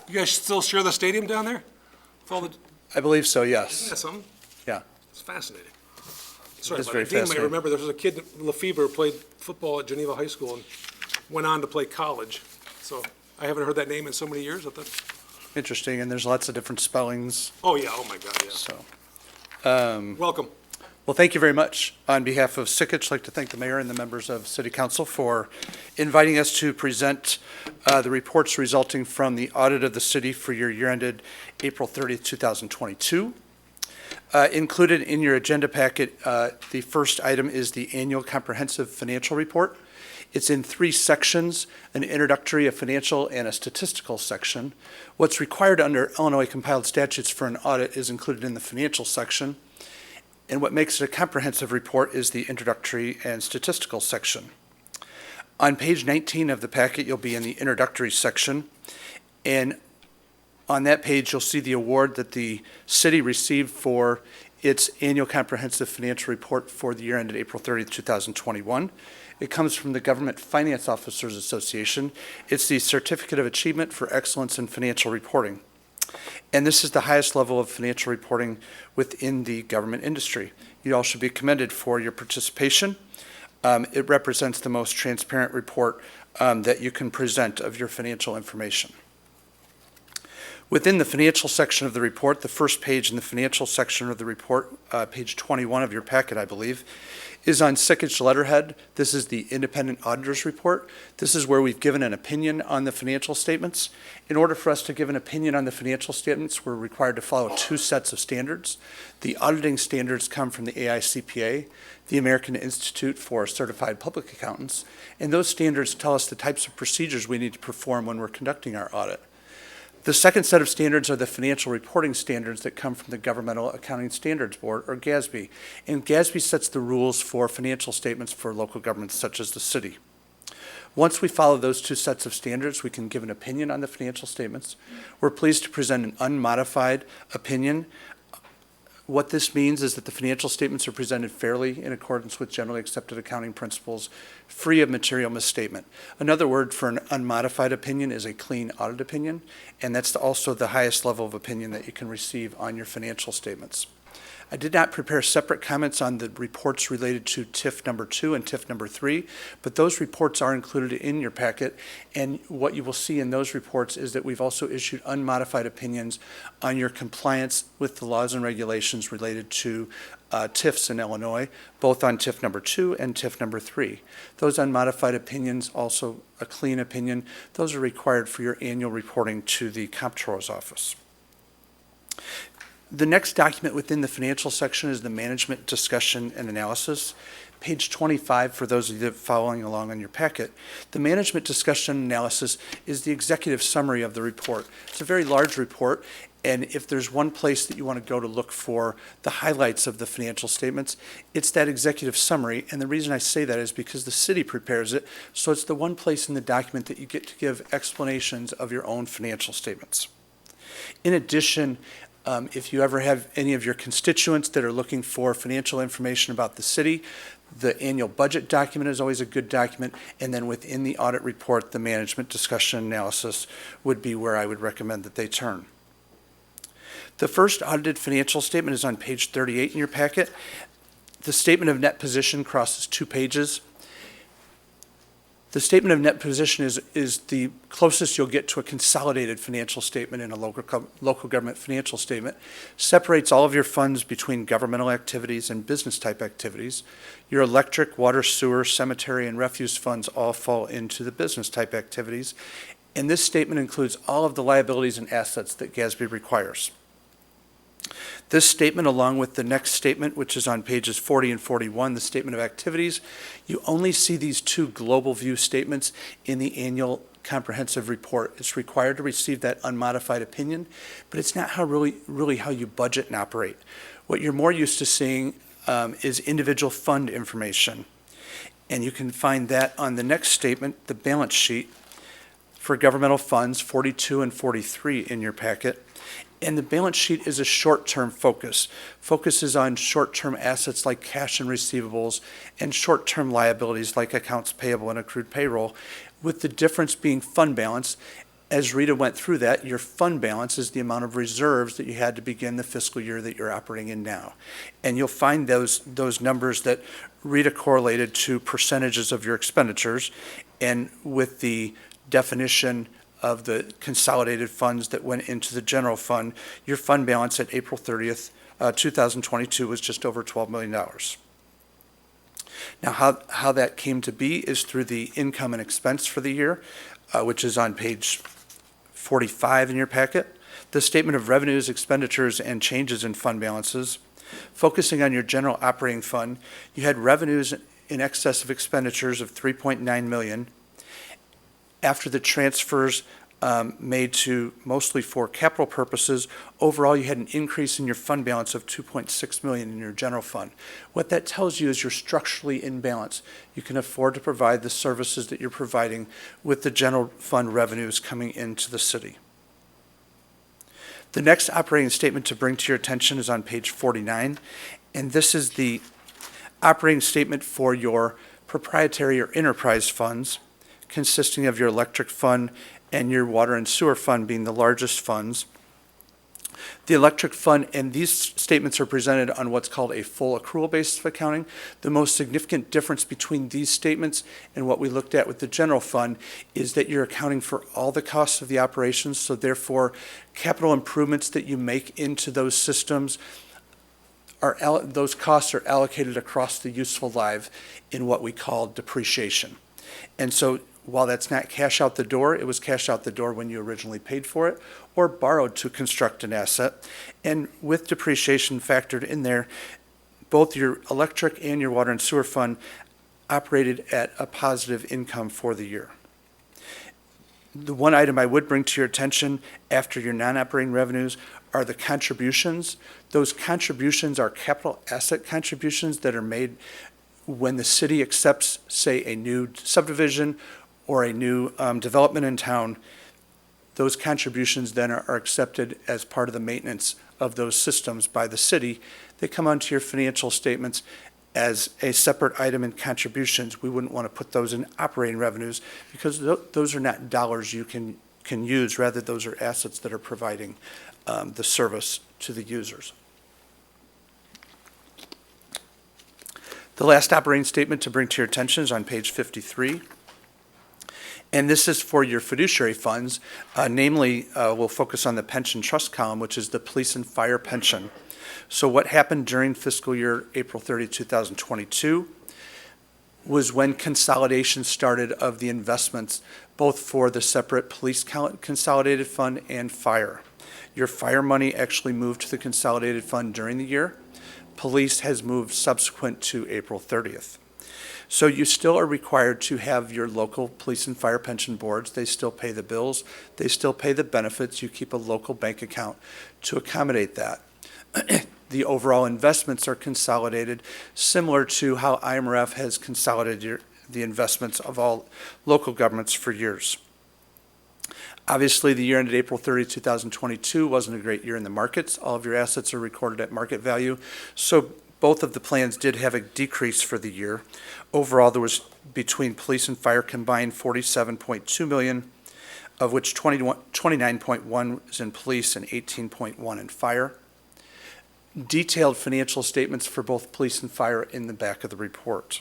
You guys still share the stadium down there? With all the, I believe so, isn't yes. that something? Yeah. It's fascinating. Sorry, It's but very Dean might fascinating. remember, there was a kid, LaFever, who played football at Geneva High School and went on to play college. So I haven't heard that name in so many years. I thought, Interesting, and there's lots of different spellings, oh, yeah, oh, my God, yeah. so. Welcome. Well, thank you very much. On behalf of Sikich, I'd like to thank the mayor and the members of City Council for inviting us to present the reports resulting from the audit of the city for your year ended April 30th, 2022. Included in your agenda packet, the first item is the annual comprehensive financial report. It's in 3 sections, an introductory, a financial, and a statistical section. What's required under Illinois compiled statutes for an audit is included in the financial section. And what makes it a comprehensive report is the introductory and statistical section. On page 19 of the packet, you'll be in the introductory section. And on that page, you'll see the award that the city received for its annual comprehensive financial report for the year ended April 30th, 2021. It comes from the Government Finance Officers Association. It's the Certificate of Achievement for Excellence in Financial Reporting. And this is the highest level of financial reporting within the government industry. You all should be commended for your participation. It represents the most transparent report that you can present of your financial information. Within the financial section of the report, the first page in the financial section of the report, page 21 of your packet, I believe, is on Sikich letterhead. This is the independent auditor's report. This is where we've given an opinion on the financial statements. In order for us to give an opinion on the financial statements, we're required to follow 2 sets of standards. The auditing standards come from the AICPA, the American Institute for Certified Public Accountants, and those standards tell us the types of procedures we need to perform when we're conducting our audit. The second set of standards are the financial reporting standards that come from the Governmental Accounting Standards Board, or GASB. And GASB sets the rules for financial statements for local governments such as the city. Once we follow those 2 sets of standards, we can give an opinion on the financial statements. We're pleased to present an unmodified opinion. What this means is that the financial statements are presented fairly in accordance with generally accepted accounting principles, free of material misstatement. Another word for an unmodified opinion is a clean audit opinion, and that's also the highest level of opinion that you can receive on your financial statements. I did not prepare separate comments on the reports related to TIF number 2 and TIF number 3, but those reports are included in your packet, and what you will see in those reports is that we've also issued unmodified opinions on your compliance with the laws and regulations related to TIFs in Illinois, both on TIF number 2 and TIF number 3. Those unmodified opinions, also a clean opinion, those are required for your annual reporting to the Comptroller's Office. The next document within the financial section is the management discussion and analysis. Page 25, for those of you that are following along on your packet, the management discussion and analysis is the executive summary of the report. It's a very large report, and if there's one place that you want to go to look for the highlights of the financial statements, it's that executive summary. And the reason I say that is because the city prepares it, so it's the one place in the document that you get to give explanations of your own financial statements. In addition, if you ever have any of your constituents that are looking for financial information about the city, the annual budget document is always a good document, and then within the audit report, the management discussion analysis would be where I would recommend that they turn. The first audited financial statement is on page 38 in your packet. The statement of net position crosses 2 pages. The statement of net position is the closest you'll get to a consolidated financial statement in a local government financial statement. Separates all of your funds between governmental activities and business type activities. Your electric, water, sewer, cemetery, and refuse funds all fall into the business type activities. And this statement includes all of the liabilities and assets that GASB requires. This statement, along with the next statement, which is on pages 40 and 41, the statement of activities, you only see these two global view statements in the annual comprehensive report. It's required to receive that unmodified opinion, but it's not how really how you budget and operate. What you're more used to seeing is individual fund information. And you can find that on the next statement, the balance sheet for governmental funds, 42 and 43 in your packet. And the balance sheet is a short-term focus. Focuses on short-term assets like cash and receivables and short-term liabilities like accounts payable and accrued payroll, with the difference being fund balance. As Rita went through that, your fund balance is the amount of reserves that you had to begin the fiscal year that you're operating in now. And you'll find those numbers that Rita correlated to percentages of your expenditures, and with the definition of the consolidated funds that went into the general fund, your fund balance at April 30th, 2022 was just over $12 million. Now, how that came to be is through the income and expense for the year, which is on page 45 in your packet. The statement of revenues, expenditures, and changes in fund balances. Focusing on your general operating fund, you had revenues in excess of expenditures of $3.9 million. After the transfers made to mostly for capital purposes, overall you had an increase in your fund balance of $2.6 million in your general fund. What that tells you is you're structurally in balance. You can afford to provide the services that you're providing with the general fund revenues coming into the city. The next operating statement to bring to your attention is on page 49, and this is the operating statement for your proprietary or enterprise funds, consisting of your electric fund and your water and sewer fund being the largest funds. The electric fund, and these statements are presented on what's called a full accrual basis of accounting. The most significant difference between these statements and what we looked at with the general fund is that you're accounting for all the costs of the operations, so therefore capital improvements that you make into those systems, those costs are allocated across the useful life in what we call depreciation. And so while that's not cash out the door, it was cash out the door when you originally paid for it or borrowed to construct an asset. And with depreciation factored in there, both your electric and your water and sewer fund operated at a positive income for the year. The one item I would bring to your attention after your non-operating revenues are the contributions. Those contributions are capital asset contributions that are made when the city accepts, say, a new subdivision or a new development in town. Those contributions then are accepted as part of the maintenance of those systems by the city. They come onto your financial statements as a separate item in contributions. We wouldn't want to put those in operating revenues because those are not dollars you can use. Rather, those are assets that are providing the service to the users. The last operating statement to bring to your attention is on page 53. And this is for your fiduciary funds. Namely, we'll focus on the pension trust column, which is the police and fire pension. So what happened during fiscal year April 30, 2022 was when consolidation started of the investments, both for the separate police consolidated fund and fire. Your fire money actually moved to the consolidated fund during the year. Police has moved subsequent to April 30th. So you still are required to have your local police and fire pension boards. They still pay the bills. They still pay the benefits. You keep a local bank account to accommodate that. The overall investments are consolidated, similar to how IMRF has consolidated the investments of all local governments for years. Obviously, the year ended April 30, 2022 wasn't a great year in the markets. All of your assets are recorded at market value. So both of the plans did have a decrease for the year. Overall, there was between police and fire combined $47.2 million, of which 29.1 is in police and 18.1 in fire. Detailed financial statements for both police and fire in the back of the report.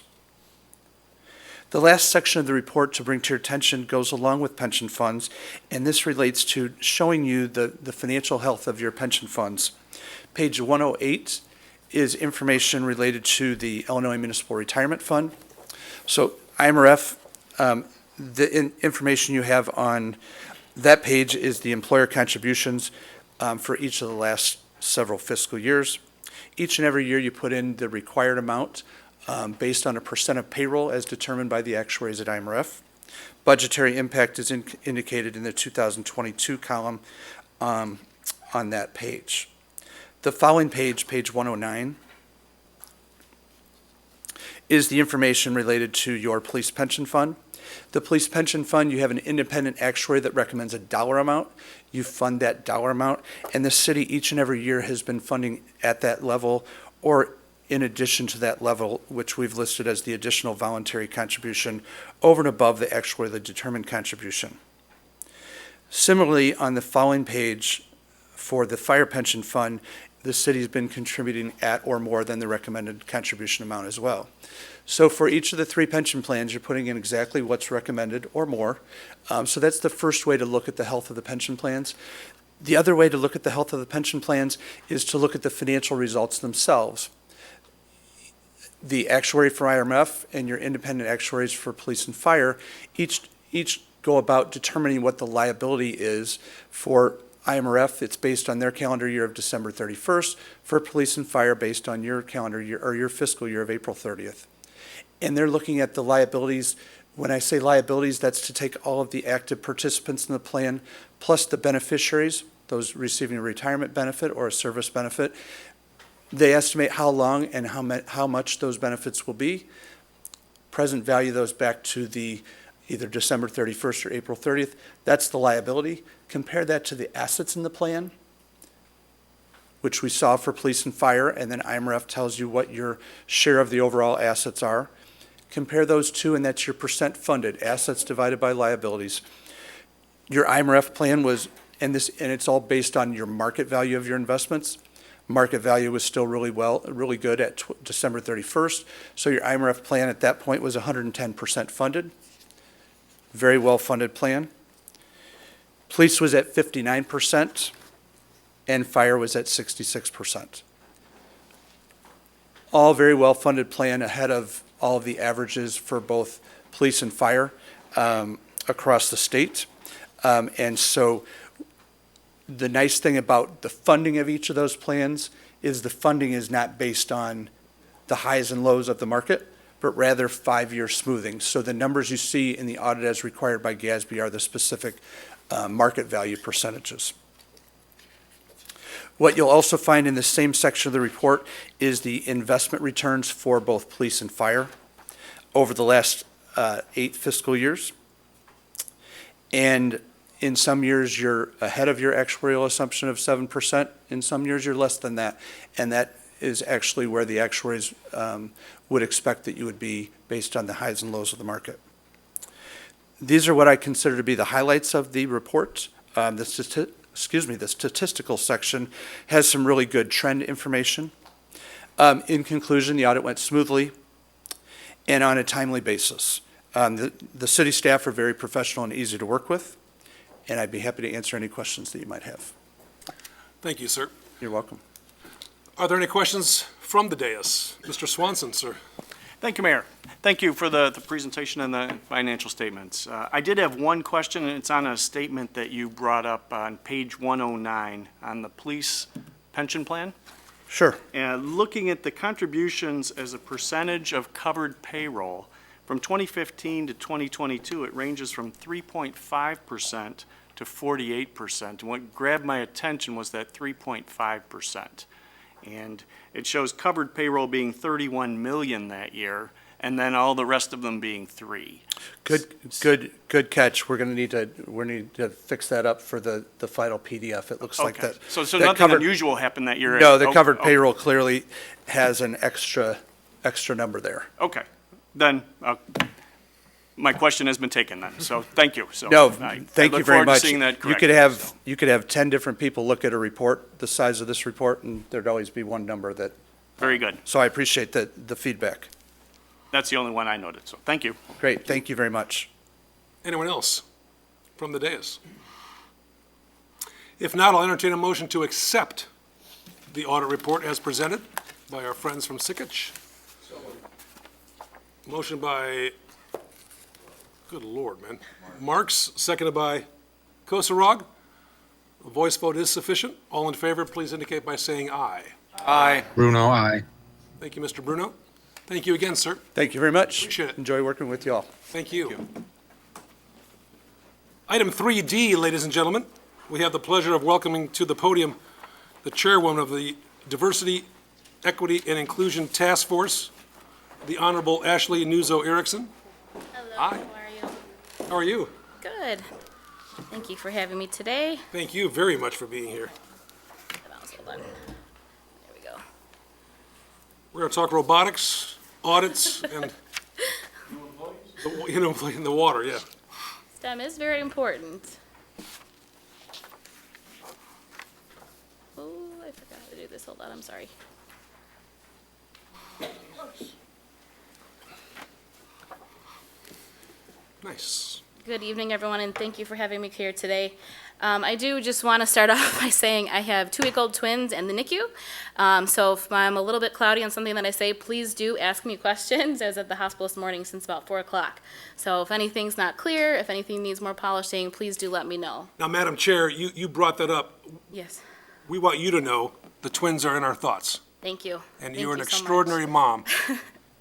The last section of the report to bring to your attention goes along with pension funds, and this relates to showing you the financial health of your pension funds. Page 108 is information related to the Illinois Municipal Retirement Fund. So IMRF, the information you have on that page is the employer contributions for each of the last several fiscal years. Each and every year, you put in the required amount based on a percent of payroll as determined by the actuaries at IMRF. Budgetary impact is indicated in the 2022 column on that page. The following page, page 109, is the information related to your police pension fund. The police pension fund, you have an independent actuary that recommends a dollar amount. You fund that dollar amount, and the city each and every year has been funding at that level or in addition to that level, which we've listed as the additional voluntary contribution over and above the actuarially determined contribution. Similarly, on the following page, for the fire pension fund, the city's been contributing at or more than the recommended contribution amount as well. So for each of the three pension plans, you're putting in exactly what's recommended or more. So that's the first way to look at the health of the pension plans. The other way to look at the health of the pension plans is to look at the financial results themselves. The actuary for IMF and your independent actuaries for police and fire each go about determining what the liability is. For IMRF, it's based on their calendar year of December 31st. For police and fire, based on your calendar year or your fiscal year of April 30th. And they're looking at the liabilities. When I say liabilities, that's to take all of the active participants in the plan, plus the beneficiaries, those receiving a retirement benefit or a service benefit. They estimate how long and how much those benefits will be. Present value those back to the either December 31st or April 30th. That's the liability. Compare that to the assets in the plan, which we saw for police and fire, and then IMRF tells you what your share of the overall assets are. Compare those two, and that's your percent funded, assets divided by liabilities. Your IMRF plan was, and it's all based on your market value of your investments. Market value was still really good at December 31st. So your IMRF plan at that point was 110% funded. Very well-funded plan. Police was at 59%, and fire was at 66%. All very well-funded plan ahead of all of the averages for both police and fire across the state. And so the nice thing about the funding of each of those plans is the funding is not based on the highs and lows of the market, but rather 5-year smoothing. So the numbers you see in the audit as required by GASB are the specific market value percentages. What you'll also find in the same section of the report is the investment returns for both police and fire over the last 8 fiscal years. And in some years, you're ahead of your actuarial assumption of 7%. In some years, you're less than that. And that is actually where the actuaries would expect that you would be based on the highs and lows of the market. These are what I consider to be the highlights of the report. The statistical section has some really good trend information. In conclusion, the audit went smoothly and on a timely basis. The city staff are very professional and easy to work with, and I'd be happy to answer any questions that you might have. Thank you, sir. You're welcome. Are there any questions from the dais? Mr. Swanson, sir. Thank you, Mayor. Thank you for the presentation and the financial statements. I did have one question, and it's on a statement that you brought up on page 109 on the police pension plan. Sure. And looking at the contributions as a percentage of covered payroll, from 2015 to 2022, it ranges from 3.5% to 48%. And what grabbed my attention was that 3.5%. And it shows covered payroll being 31 million that year, and then all the rest of them being 3. Good catch. We need to fix that up for the final PDF. It looks like that. So that nothing covered, unusual happened that year? No, the covered payroll clearly has an extra number there. Okay. Then my question has been taken then, so thank you. So No, I thank you look very forward to much. seeing that You could have 10 different people look at a report the size of this report, and there'd always be one number that. Very good. So I appreciate the feedback. That's the only one I noted, so thank you. Great, thank you very much. Anyone else from the dais? If not, I'll entertain a motion to accept the audit report as presented by our friends from Sikich. Motion by, good Lord, man. Marks, seconded by Kosarog. A voice vote is sufficient. All in favor, please indicate by saying aye. Aye. Bruno, aye. Thank you, Mr. Bruno. Thank you again, sir. Thank you very much. Appreciate it. Enjoy working with you all. Thank you. Item 3D, ladies and gentlemen, we have the pleasure of welcoming to the podium the chairwoman of the Diversity, Equity, and Inclusion Task Force, the Honorable Ashley Nuzzo Erickson. Hello, Hi. how are you? How are you? Good. Thank you for having me today. Thank you very much for being here. Hold on. There we go. We're going to talk robotics, audits, and in the water, yeah. STEM is very important. Oh, I forgot how to do this. Hold on, I'm sorry. Nice. Good evening, everyone, and thank you for having me here today. I do just want to start off by saying I have 2-week-old twins and the NICU. So if I'm a little bit cloudy on something that I say, please do ask me questions. I was at the hospital this morning since about 4 o'clock. So if anything's not clear, if anything needs more polishing, please do let me know. Now, Madam Chair, you brought that up. Yes, We want you to know the twins are in our thoughts. thank you. And Thank you're an you so much. extraordinary mom.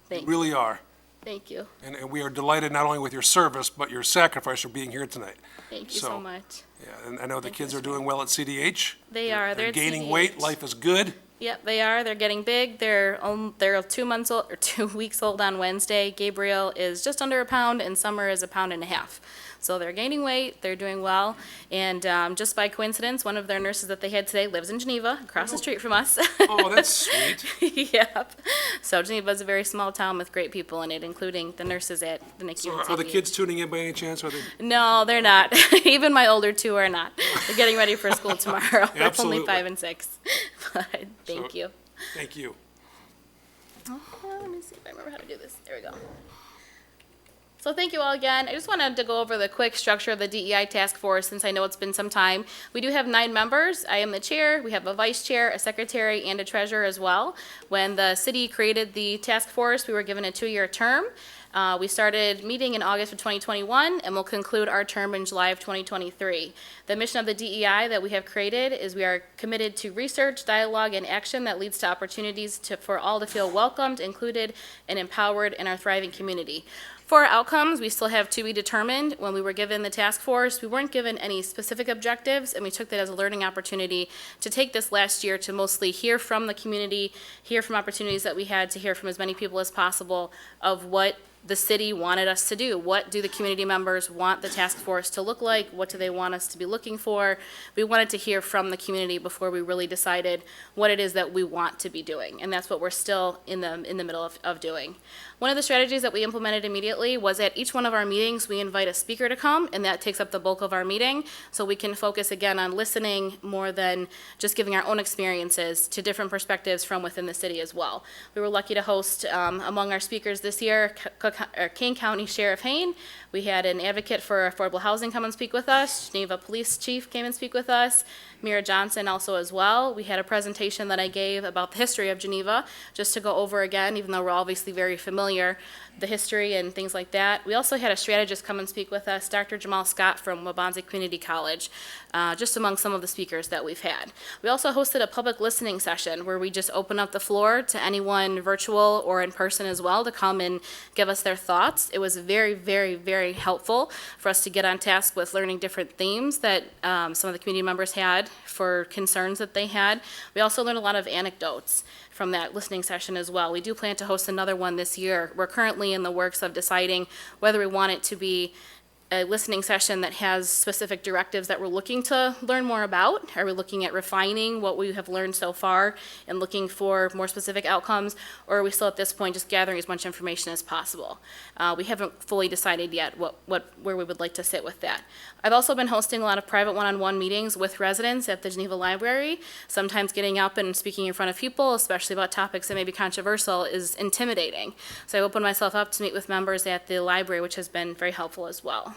Thank You really are. Thank you. And we are delighted not only with your service, but your sacrifice for being here tonight. Thank you so much. Yeah, and I know the Thank you, kids are Mr. doing well at CDH. They are. They're They're at gaining CDH. weight, life is good. Yep, they are. They're getting big. They're 2 months old or 2 weeks old on Wednesday. Gabriel is just under a pound, and Summer is a pound and a half. So they're gaining weight. They're doing well. And just by coincidence, one of their nurses that they had today lives in Geneva, across the street from us. Oh, that's sweet. Yep. So Geneva is a very small town with great people in it, including the nurses at the NICU. So and are the CDH. kids tuning in by any chance? Are they? No, they're not. Even my older two are not. They're getting ready for school tomorrow. They're Absolutely. only 5 and 6. But thank So- you. Thank you. Oh, let me see if I remember how to do this. There we go. So thank you all again. I just wanted to go over the quick structure of the DEI task force since I know it's been some time. We do have 9 members. I am the chair. We have a vice chair, a secretary, and a treasurer as well. When the city created the task force, we were given a 2-year term. We started meeting in August of 2021, and we'll conclude our term in July of 2023. The mission of the DEI that we have created is we are committed to research, dialogue, and action that leads to opportunities for all to feel welcomed, included, and empowered in our thriving community. For our outcomes, we still have to be determined. When we were given the task force, we weren't given any specific objectives, and we took that as a learning opportunity to take this last year to mostly hear from the community, hear from opportunities that we had to hear from as many people as possible of what the city wanted us to do. What do the community members want the task force to look like? What do they want us to be looking for? We wanted to hear from the community before we really decided what it is that we want to be doing, and that's what we're still in the middle of doing. One of the strategies that we implemented immediately was at each one of our meetings, we invite a speaker to come, and that takes up the bulk of our meeting, so we can focus again on listening more than just giving our own experiences to different perspectives from within the city as well. We were lucky to host, among our speakers this year, Kane County Sheriff Hayne. We had an advocate for affordable housing come and speak with us. Geneva Police Chief came and speak with us. Mira Johnson also as well. We had a presentation that I gave about the history of Geneva, just to go over again, even though we're obviously very familiar, the history and things like that. We also had a strategist come and speak with us, Dr. Jamal Scott from Wabanzi Community College, just among some of the speakers that we've had. We also hosted a public listening session where we just open up the floor to anyone virtual or in person as well to come and give us their thoughts. It was very, very, very helpful for us to get on task with learning different themes that some of the community members had for concerns that they had. We also learned a lot of anecdotes from that listening session as well. We do plan to host another one this year. We're currently in the works of deciding whether we want it to be a listening session that has specific directives that we're looking to learn more about. Are we looking at refining what we have learned so far and looking for more specific outcomes, or are we still at this point just gathering as much information as possible? We haven't fully decided yet where we would like to sit with that. I've also been hosting a lot of private one-on-one meetings with residents at the Geneva Library. Sometimes getting up and speaking in front of people, especially about topics that may be controversial, is intimidating. So I opened myself up to meet with members at the library, which has been very helpful as well.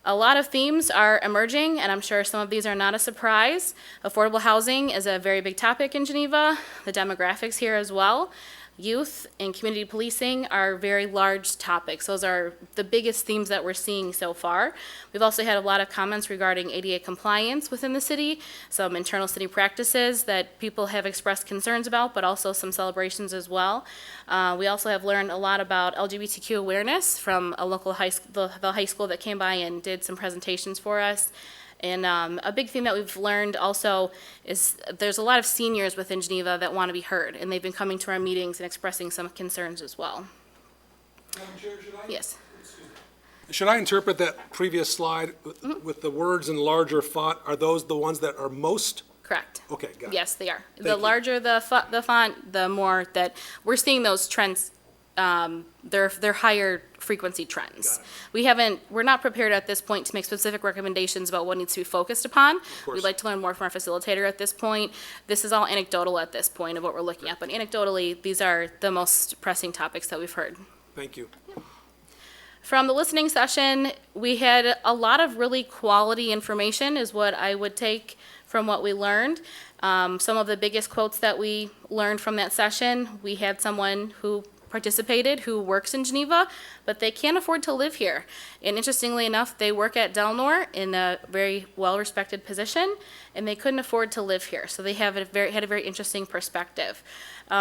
A lot of themes are emerging, and I'm sure some of these are not a surprise. Affordable housing is a very big topic in Geneva, the demographics here as well. youth and community policing are very large topics. Those are the biggest themes that we're seeing so far. We've also had a lot of comments regarding ADA compliance within the city, some internal city practices that people have expressed concerns about, but also some celebrations as well. We also have learned a lot about LGBTQ awareness from a local the high school that came by and did some presentations for us. And a big thing that we've learned also is there's a lot of seniors within Geneva that want to be heard, and they've been coming to our meetings and expressing some concerns as well. Madam Chair, should I? Yes. Should I interpret that previous slide with the words in larger font? Are those the ones that are most? Correct. Okay, got it. Yes, they are. Thank The you. larger the font, the more that we're seeing those trends. They're higher frequency trends. We're not prepared at this point to make specific recommendations about what needs to be focused upon. course. We'd like to learn more from our facilitator at this point. This is all anecdotal at this point of what we're looking at, but anecdotally, these are the most pressing topics that we've heard. Thank you. From the listening session, we had a lot of really quality information is what I would take from what we learned. Some of the biggest quotes that we learned from that session, we had someone who participated who works in Geneva, but they can't afford to live here. And interestingly enough, they work at Delnor in a very well-respected position, and they couldn't afford to live here. So they had a very interesting perspective.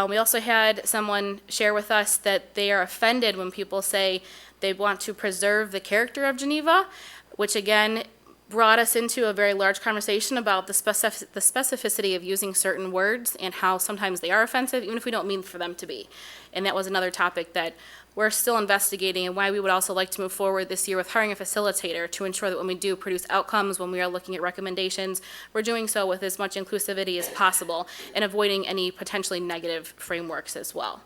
We also had someone share with us that they are offended when people say they want to preserve the character of Geneva, which again brought us into a very large conversation about the specificity of using certain words and how sometimes they are offensive, even if we don't mean for them to be. And that was another topic that we're still investigating, and why we would also like to move forward this year with hiring a facilitator to ensure that when we do produce outcomes, when we are looking at recommendations, we're doing so with as much inclusivity as possible and avoiding any potentially negative frameworks as well.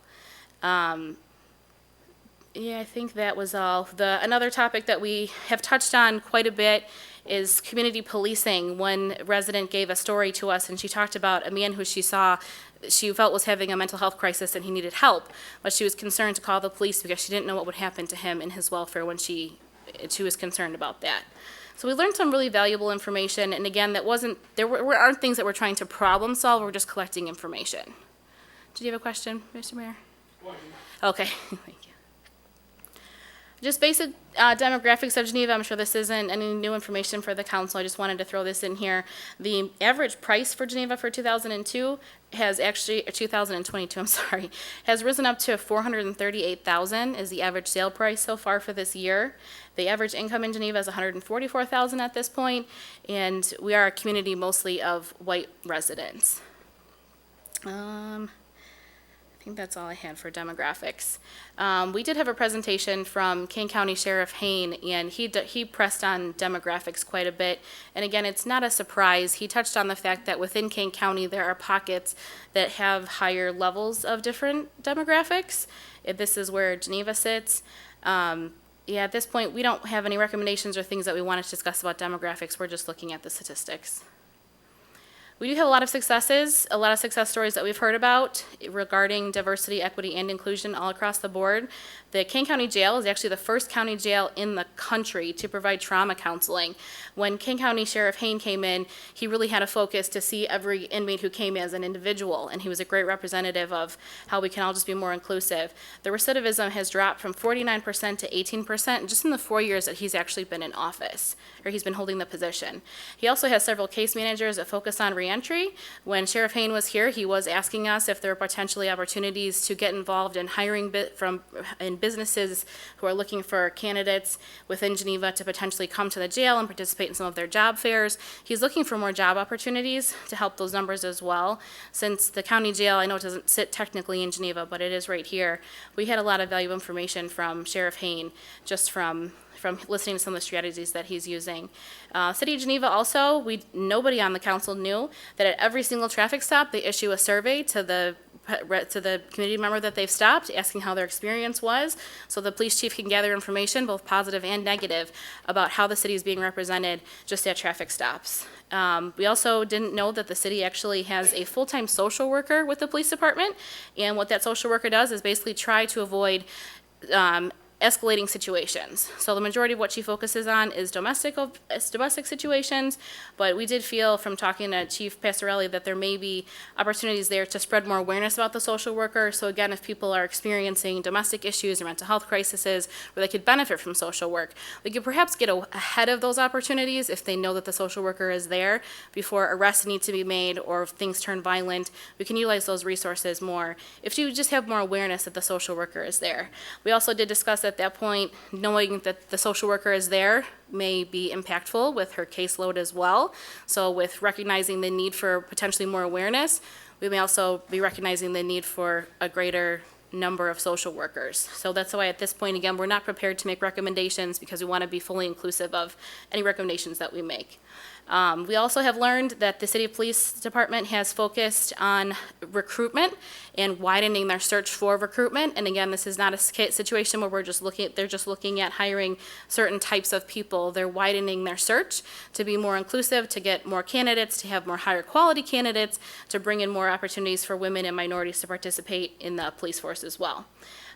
Yeah, I think that was all. Another topic that we have touched on quite a bit is community policing. One resident gave a story to us, and she talked about a man who she felt was having a mental health crisis and he needed help, but she was concerned to call the police because she didn't know what would happen to him and his welfare when she was concerned about that. So we learned some really valuable information, and again, there aren't things that we're trying to problem solve, we're just collecting information. Did you have a question, Mr. Mayor? Okay, thank you. Just basic demographics of Geneva. I'm sure this isn't any new information for the council. I just wanted to throw this in here. The average price for Geneva for 2022 has actually, 2022, I'm sorry, has risen up to $438,000 is the average sale price so far for this year. The average income in Geneva is $144,000 at this point, and we are a community mostly of white residents. I think that's all I had for demographics. We did have a presentation from King County Sheriff Hain, and he pressed on demographics quite a bit. And again, it's not a surprise. He touched on the fact that within King County, there are pockets that have higher levels of different demographics. This is where Geneva sits. Yeah, at this point, we don't have any recommendations or things that we want to discuss about demographics. We're just looking at the statistics. We do have a lot of successes, a lot of success stories that we've heard about regarding diversity, equity, and inclusion all across the board. The King County Jail is actually the first county jail in the country to provide trauma counseling. When King County Sheriff Hain came in, he really had a focus to see every inmate who came as an individual, and he was a great representative of how we can all just be more inclusive. The recidivism has dropped from 49% to 18% just in the 4 years that he's actually been in office, or he's been holding the position. He also has several case managers that focus on reentry. When Sheriff Hain was here, he was asking us if there were potentially opportunities to get involved in hiring in businesses who are looking for candidates within Geneva to potentially come to the jail and participate in some of their job fairs. He's looking for more job opportunities to help those numbers as well. Since the county jail, I know it doesn't sit technically in Geneva, but it is right here. We had a lot of valuable information from Sheriff Hain just from listening to some of the strategies that he's using. City of Geneva also, nobody on the council knew that at every single traffic stop, they issue a survey to the community member that they've stopped, asking how their experience was, so the police chief can gather information, both positive and negative, about how the city is being represented just at traffic stops. We also didn't know that the city actually has a full-time social worker with the police department, and what that social worker does is basically try to avoid escalating situations. So the majority of what she focuses on is domestic situations, but we did feel from talking to Chief Passarelli that there may be opportunities there to spread more awareness about the social worker. So again, if people are experiencing domestic issues or mental health crises where they could benefit from social work, we could perhaps get ahead of those opportunities if they know that the social worker is there before arrests need to be made or if things turn violent. We can utilize those resources more if you just have more awareness that the social worker is there. We also did discuss at that point, knowing that the social worker is there may be impactful with her caseload as well. So with recognizing the need for potentially more awareness, we may also be recognizing the need for a greater number of social workers. So that's why at this point, again, we're not prepared to make recommendations because we want to be fully inclusive of any recommendations that we make. We also have learned that the City Police Department has focused on recruitment and widening their search for recruitment. And again, this is not a situation where they're just looking at hiring certain types of people. They're widening their search to be more inclusive, to get more candidates, to have more higher quality candidates, to bring in more opportunities for women and minorities to participate in the police force as well.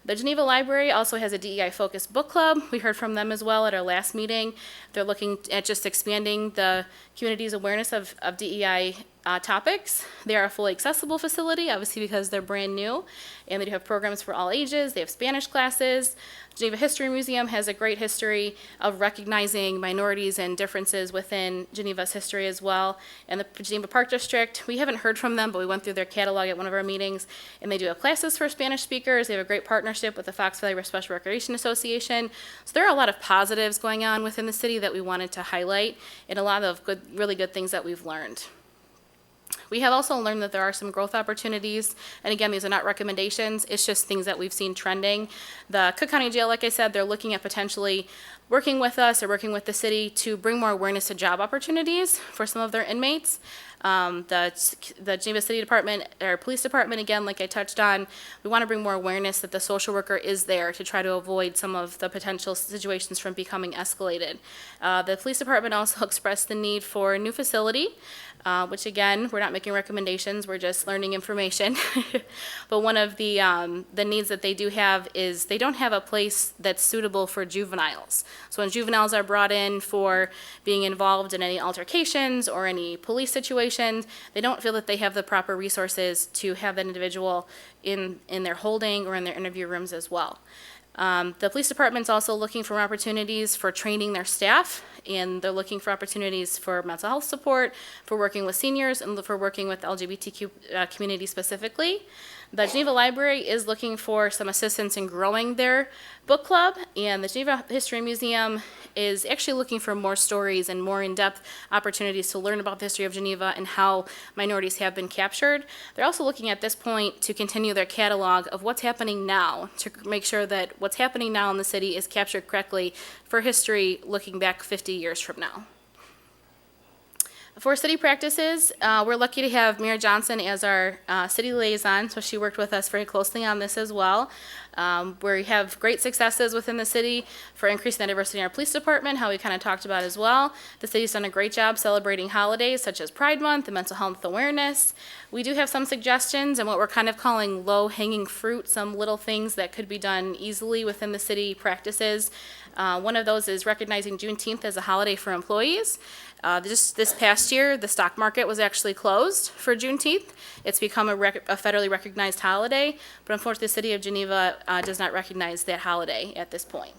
The Geneva Library also has a DEI-focused book club. We heard from them as well at our last meeting. They're looking at just expanding the community's awareness of DEI topics. They are a fully accessible facility, obviously because they're brand new, and they do have programs for all ages. They have Spanish classes. Geneva History Museum has a great history of recognizing minorities and differences within Geneva's history as well. And the Geneva Park District, we haven't heard from them, but we went through their catalog at one of our meetings, and they do have classes for Spanish speakers. They have a great partnership with the Fox Valley Special Recreation Association. So there are a lot of positives going on within the city that we wanted to highlight, and a lot of really good things that we've learned. We have also learned that there are some growth opportunities, and again, these are not recommendations, it's just things that we've seen trending. The Cook County Jail, like I said, they're looking at potentially working with us or working with the city to bring more awareness to job opportunities for some of their inmates. The Geneva City Department, or Police Department, again, like I touched on, we want to bring more awareness that the social worker is there to try to avoid some of the potential situations from becoming escalated. The Police Department also expressed the need for a new facility, which again, we're not making recommendations, we're just learning information. But one of the needs that they do have is they don't have a place that's suitable for juveniles. So when juveniles are brought in for being involved in any altercations or any police situations, they don't feel that they have the proper resources to have that individual in their holding or in their interview rooms as well. The police department's also looking for opportunities for training their staff, and they're looking for opportunities for mental health support, for working with seniors, and for working with the LGBTQ community specifically. The Geneva Library is looking for some assistance in growing their book club, and the Geneva History Museum is actually looking for more stories and more in-depth opportunities to learn about the history of Geneva and how minorities have been captured. They're also looking at this point to continue their catalog of what's happening now, to make sure that what's happening now in the city is captured correctly for history looking back 50 years from now. For city practices, we're lucky to have Mayor Johnson as our city liaison, so she worked with us very closely on this as well. We have great successes within the city for increasing the diversity in our police department, how we kind of talked about as well. The city's done a great job celebrating holidays such as Pride Month and mental health awareness. We do have some suggestions and what we're kind of calling low-hanging fruit, some little things that could be done easily within the city practices. One of those is recognizing Juneteenth as a holiday for employees. Just this past year, the stock market was actually closed for Juneteenth. It's become a federally recognized holiday, but unfortunately, the city of Geneva does not recognize that holiday at this point.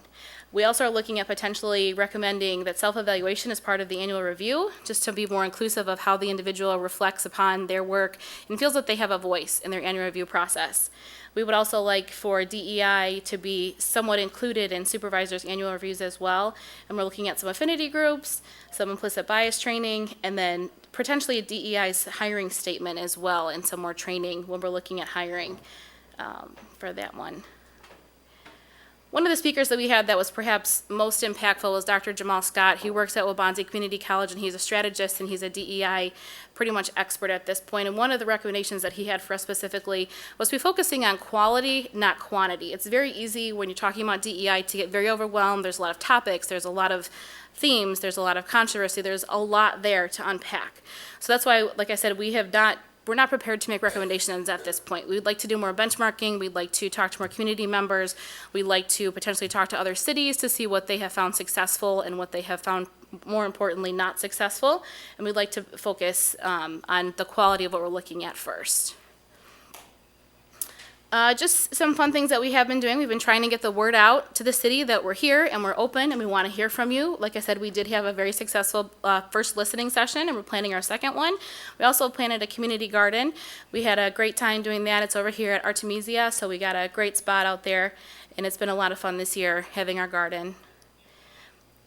We also are looking at potentially recommending that self-evaluation as part of the annual review, just to be more inclusive of how the individual reflects upon their work and feels that they have a voice in their annual review process. We would also like for DEI to be somewhat included in supervisors' annual reviews as well. And we're looking at some affinity groups, some implicit bias training, and then potentially a DEI's hiring statement as well, and some more training when we're looking at hiring for that one. One of the speakers that we had that was perhaps most impactful was Dr. Jamal Scott. He works at Waubonsie Community College, and he's a strategist, and he's a DEI pretty much expert at this point. And one of the recommendations that he had for us specifically was to be focusing on quality, not quantity. It's very easy when you're talking about DEI to get very overwhelmed. There's a lot of topics, there's a lot of themes, there's a lot of controversy, there's a lot there to unpack. So that's why, like I said, we have not we're not prepared to make recommendations at this point. We'd like to do more benchmarking. We'd like to talk to more community members. We'd like to potentially talk to other cities to see what they have found successful and what they have found, more importantly, not successful. And we'd like to focus on the quality of what we're looking at first. Just some fun things that we have been doing. We've been trying to get the word out to the city that we're here and we're open and we want to hear from you. Like I said, we did have a very successful first listening session and we're planning our second one. We also planted a community garden. We had a great time doing that. It's over here at Artemisia, so we got a great spot out there and it's been a lot of fun this year having our garden.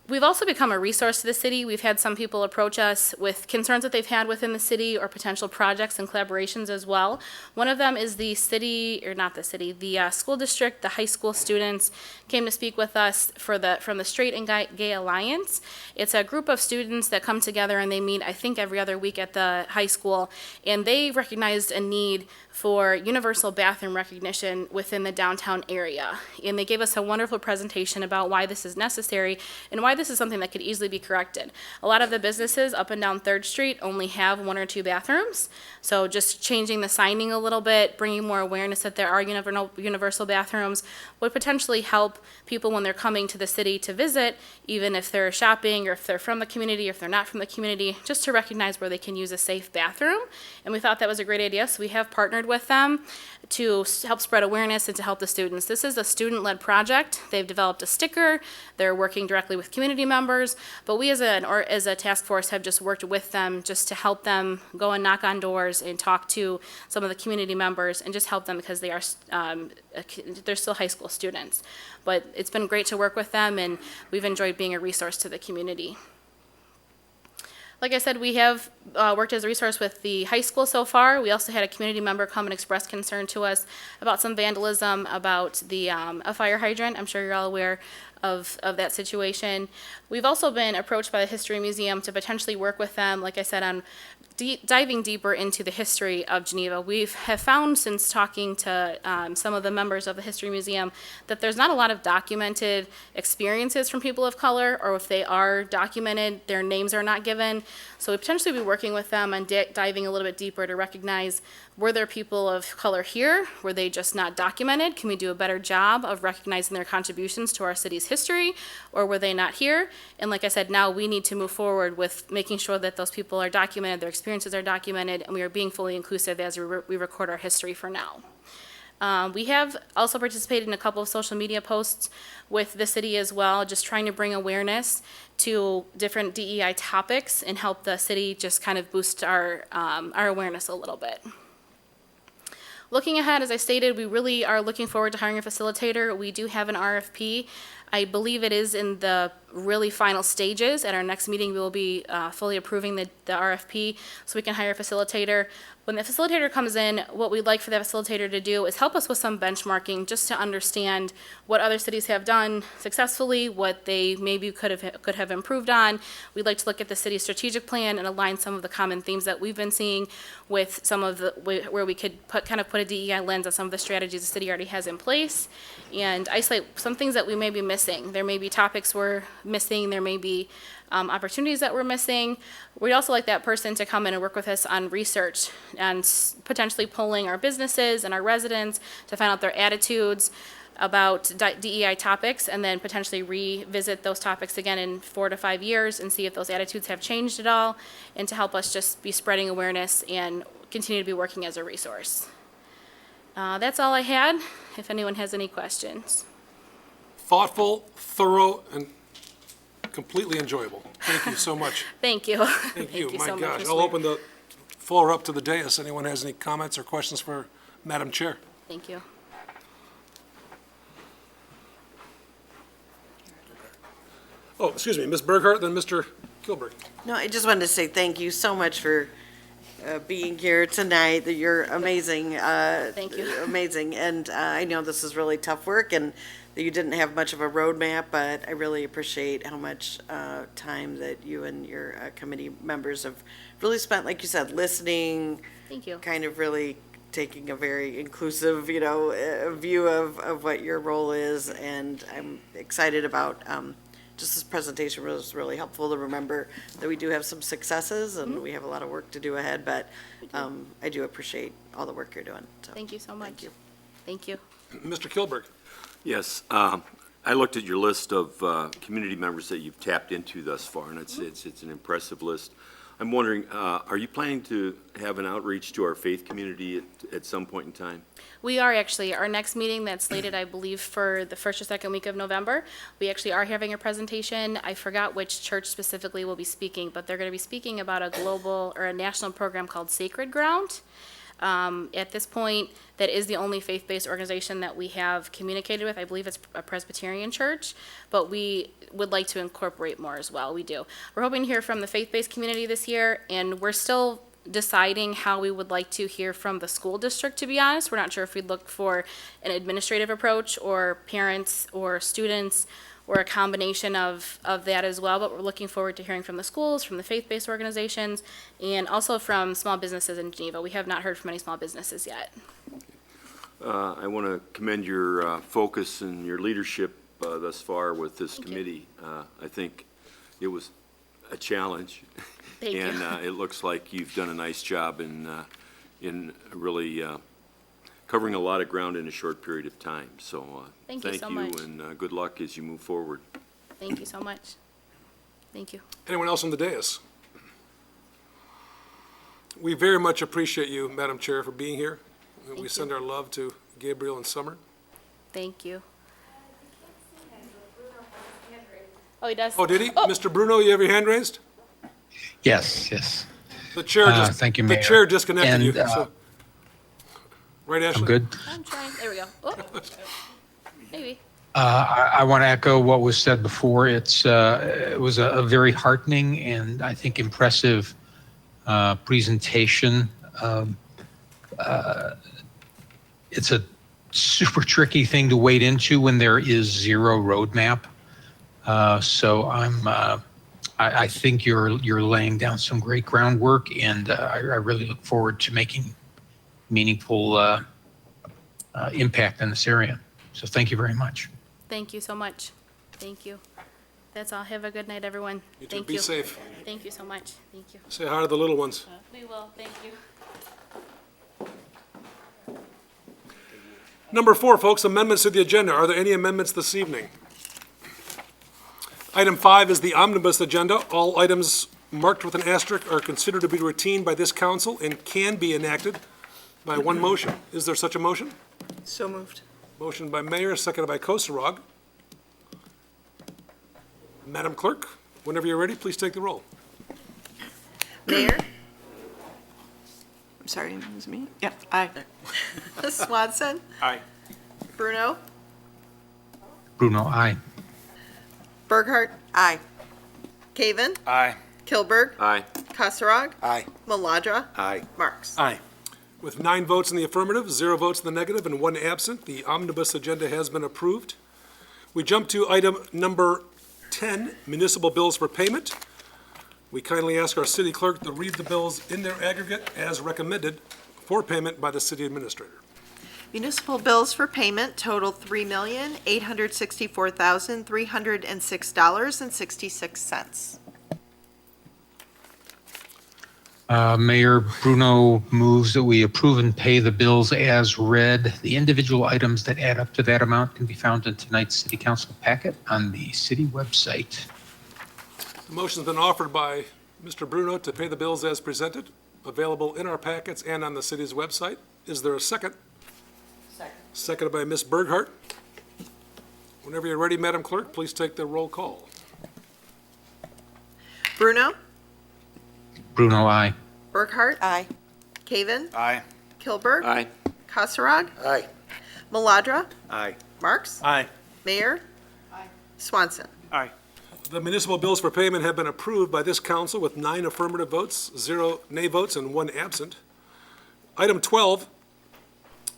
We've also become a resource to the city. We've had some people approach us with concerns that they've had within the city or potential projects and collaborations as well. One of them is the city, or not the city, the school district, the high school students came to speak with us from the Straight and Gay Alliance. It's a group of students that come together and they meet, I think, every other week at the high school, and they recognized a need for universal bathroom recognition within the downtown area. And they gave us a wonderful presentation about why this is necessary and why this is something that could easily be corrected. A lot of the businesses up and down 3rd Street only have 1 or 2 bathrooms. So just changing the signing a little bit, bringing more awareness that there are universal bathrooms would potentially help people when they're coming to the city to visit, even if they're shopping or if they're from the community or if they're not from the community, just to recognize where they can use a safe bathroom. And we thought that was a great idea, so we have partnered with them to help spread awareness and to help the students. This is a student-led project. They've developed a sticker. They're working directly with community members, but we as a task force have just worked with them just to help them go and knock on doors and talk to some of the community members and just help them because they are they're still high school students. But it's been great to work with them and we've enjoyed being a resource to the community. Like I said, we have worked as a resource with the high school so far. We also had a community member come and express concern to us about some vandalism, about a fire hydrant. I'm sure you're all aware of that situation. We've also been approached by the History Museum to potentially work with them, like I said, on diving deeper into the history of Geneva. We have found since talking to some of the members of the History Museum that there's not a lot of documented experiences from people of color, or if they are documented, their names are not given. So we potentially be working with them on diving a little bit deeper to recognize, were there people of color here? Were they just not documented? Can we do a better job of recognizing their contributions to our city's history, or were they not here? And like I said, now we need to move forward with making sure that those people are documented, their experiences are documented, and we are being fully inclusive as we record our history for now. We have also participated in a couple of social media posts with the city as well, just trying to bring awareness to different DEI topics and help the city just kind of boost our awareness a little bit. Looking ahead, as I stated, we really are looking forward to hiring a facilitator. We do have an RFP. I believe it is in the really final stages. At our next meeting, we will be fully approving the RFP so we can hire a facilitator. When the facilitator comes in, what we'd like for that facilitator to do is help us with some benchmarking just to understand what other cities have done successfully, what they maybe could have improved on. We'd like to look at the city's strategic plan and align some of the common themes that we've been seeing with some of where we could put a DEI lens on some of the strategies the city already has in place and isolate some things that we may be missing. There may be topics we're missing, there may be opportunities that we're missing. We'd also like that person to come in and work with us on research and potentially polling our businesses and our residents to find out their attitudes about DEI topics, and then potentially revisit those topics again in 4 to 5 years and see if those attitudes have changed at all, and to help us just be spreading awareness and continue to be working as a resource. That's all I had, if anyone has any questions. Thoughtful, thorough, and completely enjoyable. Thank you so much. Thank you. Thank you. My so gosh. much, I'll Mr. open the floor up to the dais. Anyone has any comments or questions for Madam Chair? Thank you. Oh, excuse me, Ms. Burghardt, then Mr. Kilberg. No, I just wanted to say thank you so much for being here tonight. You're amazing. Thank you. Amazing. And I know this is really tough work and that you didn't have much of a roadmap, but I really appreciate how much time that you and your committee members have really spent, like you said, listening. Thank you. Kind of really taking a very inclusive, view of what your role is. And I'm excited about just this presentation was really helpful to remember that we do have some successes and we have a lot of work to do ahead, but I do appreciate all the work you're doing. So, Thank you so much. Thank you. Thank you. Mr. Kilberg? Yes, I looked at your list of community members that you've tapped into thus far, and it's an impressive list. I'm wondering, are you planning to have an outreach to our faith community at some point in time? We are actually. Our next meeting that's slated, I believe, for the first or second week of November, we actually are having a presentation. I forgot which church specifically will be speaking, but they're going to be speaking about a global or a national program called Sacred Ground. At this point, that is the only faith-based organization that we have communicated with. I believe it's a Presbyterian church, but we would like to incorporate more as well. We do. We're hoping to hear from the faith-based community this year, and we're still deciding how we would like to hear from the school district, to be honest. We're not sure if we'd look for an administrative approach or parents or students or a combination of that as well, but we're looking forward to hearing from the schools, from the faith-based organizations, and also from small businesses in Geneva. We have not heard from any small businesses yet. I want to commend your focus and your leadership thus far with this committee. I think it was a challenge. Thank you. And it looks like you've done a nice job in really covering a lot of ground in a short period of time. So Thank you so much. and good luck as you move forward. Thank you so much. Thank you. Anyone else on the dais? We very much appreciate you, Madam Chair, for being here. We you. send our love to Gabriel and Summer. Thank you. Oh, he does? Oh, did he? Mr. Bruno, you have your hand raised? Yes, yes. The chair just, thank you, the Mayor. chair disconnected And, you. So. Right, Ashley? I'm good. I'm trying. There we go. Oh, maybe. I want to echo what was said before. It was a very heartening and I think impressive presentation. It's a super tricky thing to wade into when there is zero roadmap. So I think you're laying down some great groundwork, and I really look forward to making meaningful impact in this area. So thank you very much. Thank you so much. Thank you. That's all. Have a good night, everyone. You too. Thank Be you. safe. Thank you so much. Thank you. Say hi to the little ones. We will. Thank you. Number 4, folks, amendments to the agenda. Are there any amendments this evening? Item 5 is the omnibus agenda. All items marked with an asterisk are considered to be routine by this council and can be enacted by one motion. Is there such a motion? So moved. Motion by Mayor, seconded by Kosarog. Madam Clerk, whenever you're ready, please take the roll. Mayor? I'm sorry, it was me? Yep, aye. Swanson? Aye. Bruno? Bruno, aye. Burghart? Aye. Caven? Aye. Kilberg? Aye. Kasserag? Aye. Maladra? Aye. Marks? Aye. With 9 votes in the affirmative, 0 votes in the negative, and 1 absent, the omnibus agenda has been approved. We jump to item number 10, municipal bills for payment. We kindly ask our city clerk to read the bills in their aggregate as recommended for payment by the city administrator. Municipal bills for payment total $3,864,306.66. Mayor Bruno moves that we approve and pay the bills as read. The individual items that add up to that amount can be found in tonight's city council packet on the city website. The motion's been offered by Mr. Bruno to pay the bills as presented, available in our packets and on the city's website. Is there a second? Second. Seconded by Ms. Burghart. Whenever you're ready, Madam Clerk, please take the roll call. Bruno? Bruno, aye. Burghart? Aye. Caven? Aye. Kilberg? Aye. Kasserag? Aye. Maladra? Aye. Marks? Aye. Mayor? Swanson? Aye. The municipal bills for payment have been approved by this council with 9 affirmative votes, 0 nay votes, and 1 absent. Item 12,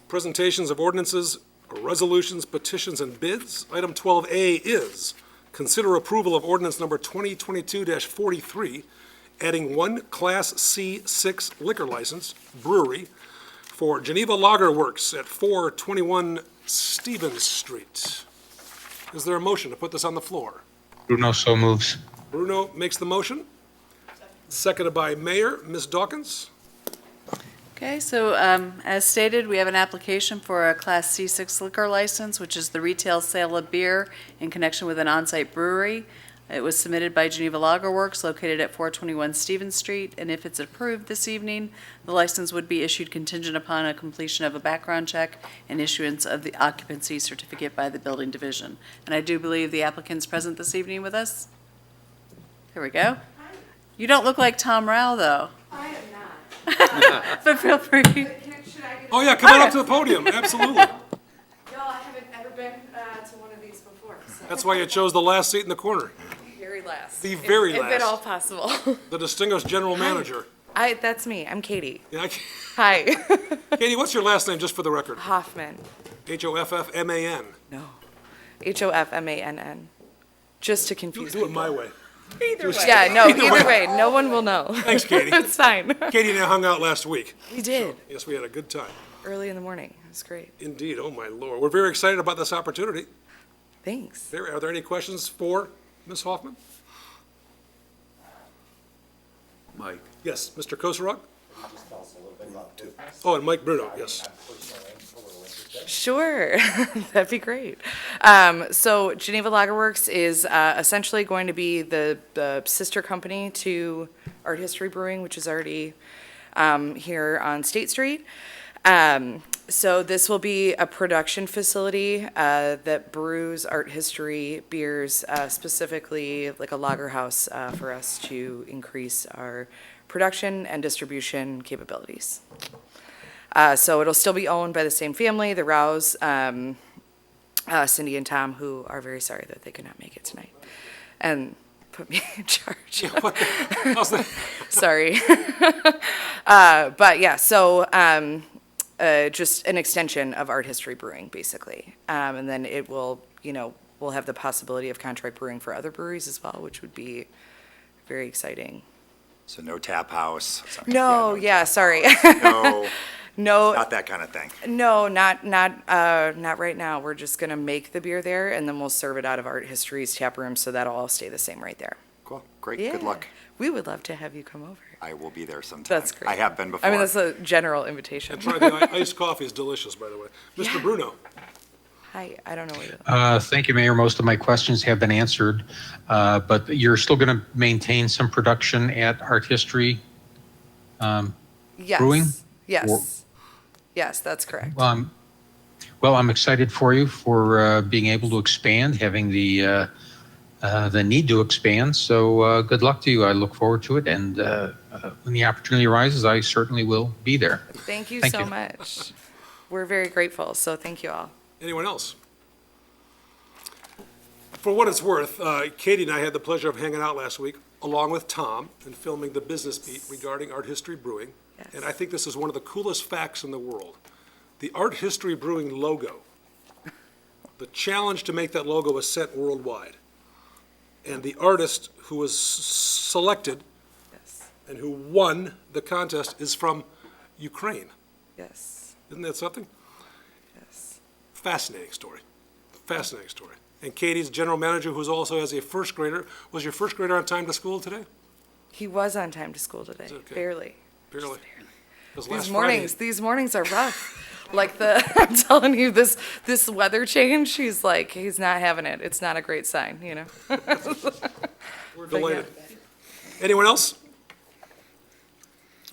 presentations of ordinances, resolutions, petitions, and bids. Item 12A is consider approval of ordinance number 2022-43, adding 1 Class C6 liquor license, brewery, for Geneva Lager Works at 421 Stevens Street. Is there a motion to put this on the floor? Bruno so moves. Bruno makes the motion, seconded by Mayor. Ms. Dawkins? Okay, so as stated, we have an application for a Class C6 liquor license, which is the retail sale of beer in connection with an on-site brewery. It was submitted by Geneva Lager Works located at 421 Stevens Street, and if it's approved this evening, the license would be issued contingent upon a completion of a background check and issuance of the occupancy certificate by the building division. And I do believe the applicant's present this evening with us. Here we go. You don't look like Tom Rao, though. I am not. But feel free. Should I get? Oh, yeah, come on up to the podium, absolutely. No, I haven't ever been to one of these before, so. That's why you chose the last seat in the corner. Very last. The very If at all last. possible. The distinguished general manager. That's me, I'm Katie. Yeah, Hi. Katie, what's your last name, just for the record? Hoffman. Hoffman. No. Hoffmann. Just to confuse Do it my way. Either way. Yeah, no, Either either way. way, no one will know. Thanks, Katie. It's fine. Katie and I hung out last week. We did, Yes, we had a good time. early in the morning. It was great. Indeed, oh my lord. We're very excited about this opportunity. Thanks. Are there any questions for Ms. Hoffman? Mike? Yes, Mr. Kosarog? Oh, and Mike Bruno, yes. Sure, that'd be great. So Geneva Lager Works is essentially going to be the sister company to Art History Brewing, which is already here on State Street. So this will be a production facility that brews art history beers, specifically like a lager house for us to increase our production and distribution capabilities. So it'll still be owned by the same family, the Rouse, Cindy and Tom, who are very sorry that they could not make it tonight, and put me in charge. Yeah, what the, how's that? Sorry. But yeah, so just an extension of Art History Brewing, basically. And then it will, we'll have the possibility of contract brewing for other breweries as well, which would be very exciting. So no tap house? Sorry. No, yeah, sorry. No, No, not that kind of thing. no, not right now. We're just gonna make the beer there, and then we'll serve it out of Art History's tap room, so that'll all stay the same right there. Cool, great, Yeah. good luck. We would love to have you come over. I will be there sometime. That's great. I have been before. I mean, that's a general invitation. Try the iced coffee is delicious, by the way. Mr. Yeah. Bruno? Hi, I don't know what you're. Thank you, Mayor. Most of my questions have been answered, but you're still going to maintain some production at Art History Yes. Brewing? Yes. Yes, that's correct. Well, I'm excited for you for being able to expand, having the need to expand. So good luck to you. I look forward to it, and when the opportunity arises, I certainly will be there. Thank you Thank so you. much. We're very grateful, so thank you all. Anyone else? For what it's worth, Katie and I had the pleasure of hanging out last week, along with Tom, and filming the business beat regarding Art History Brewing. Yes. And I think this is one of the coolest facts in the world. The Art History Brewing logo, the challenge to make that logo was sent worldwide. And the artist who was selected Yes. and who won the contest is from Ukraine. Yes. Isn't that something? Yes. Fascinating story. Fascinating story. And Katie's general manager, who's also as a first grader, was your first grader on time to school today? He was on time to school today. Okay. Barely. Barely. Because last These mornings are rough. Like I'm telling you, this weather change, he's not having it. It's not a great sign, you know? We're delighted. Anyone else?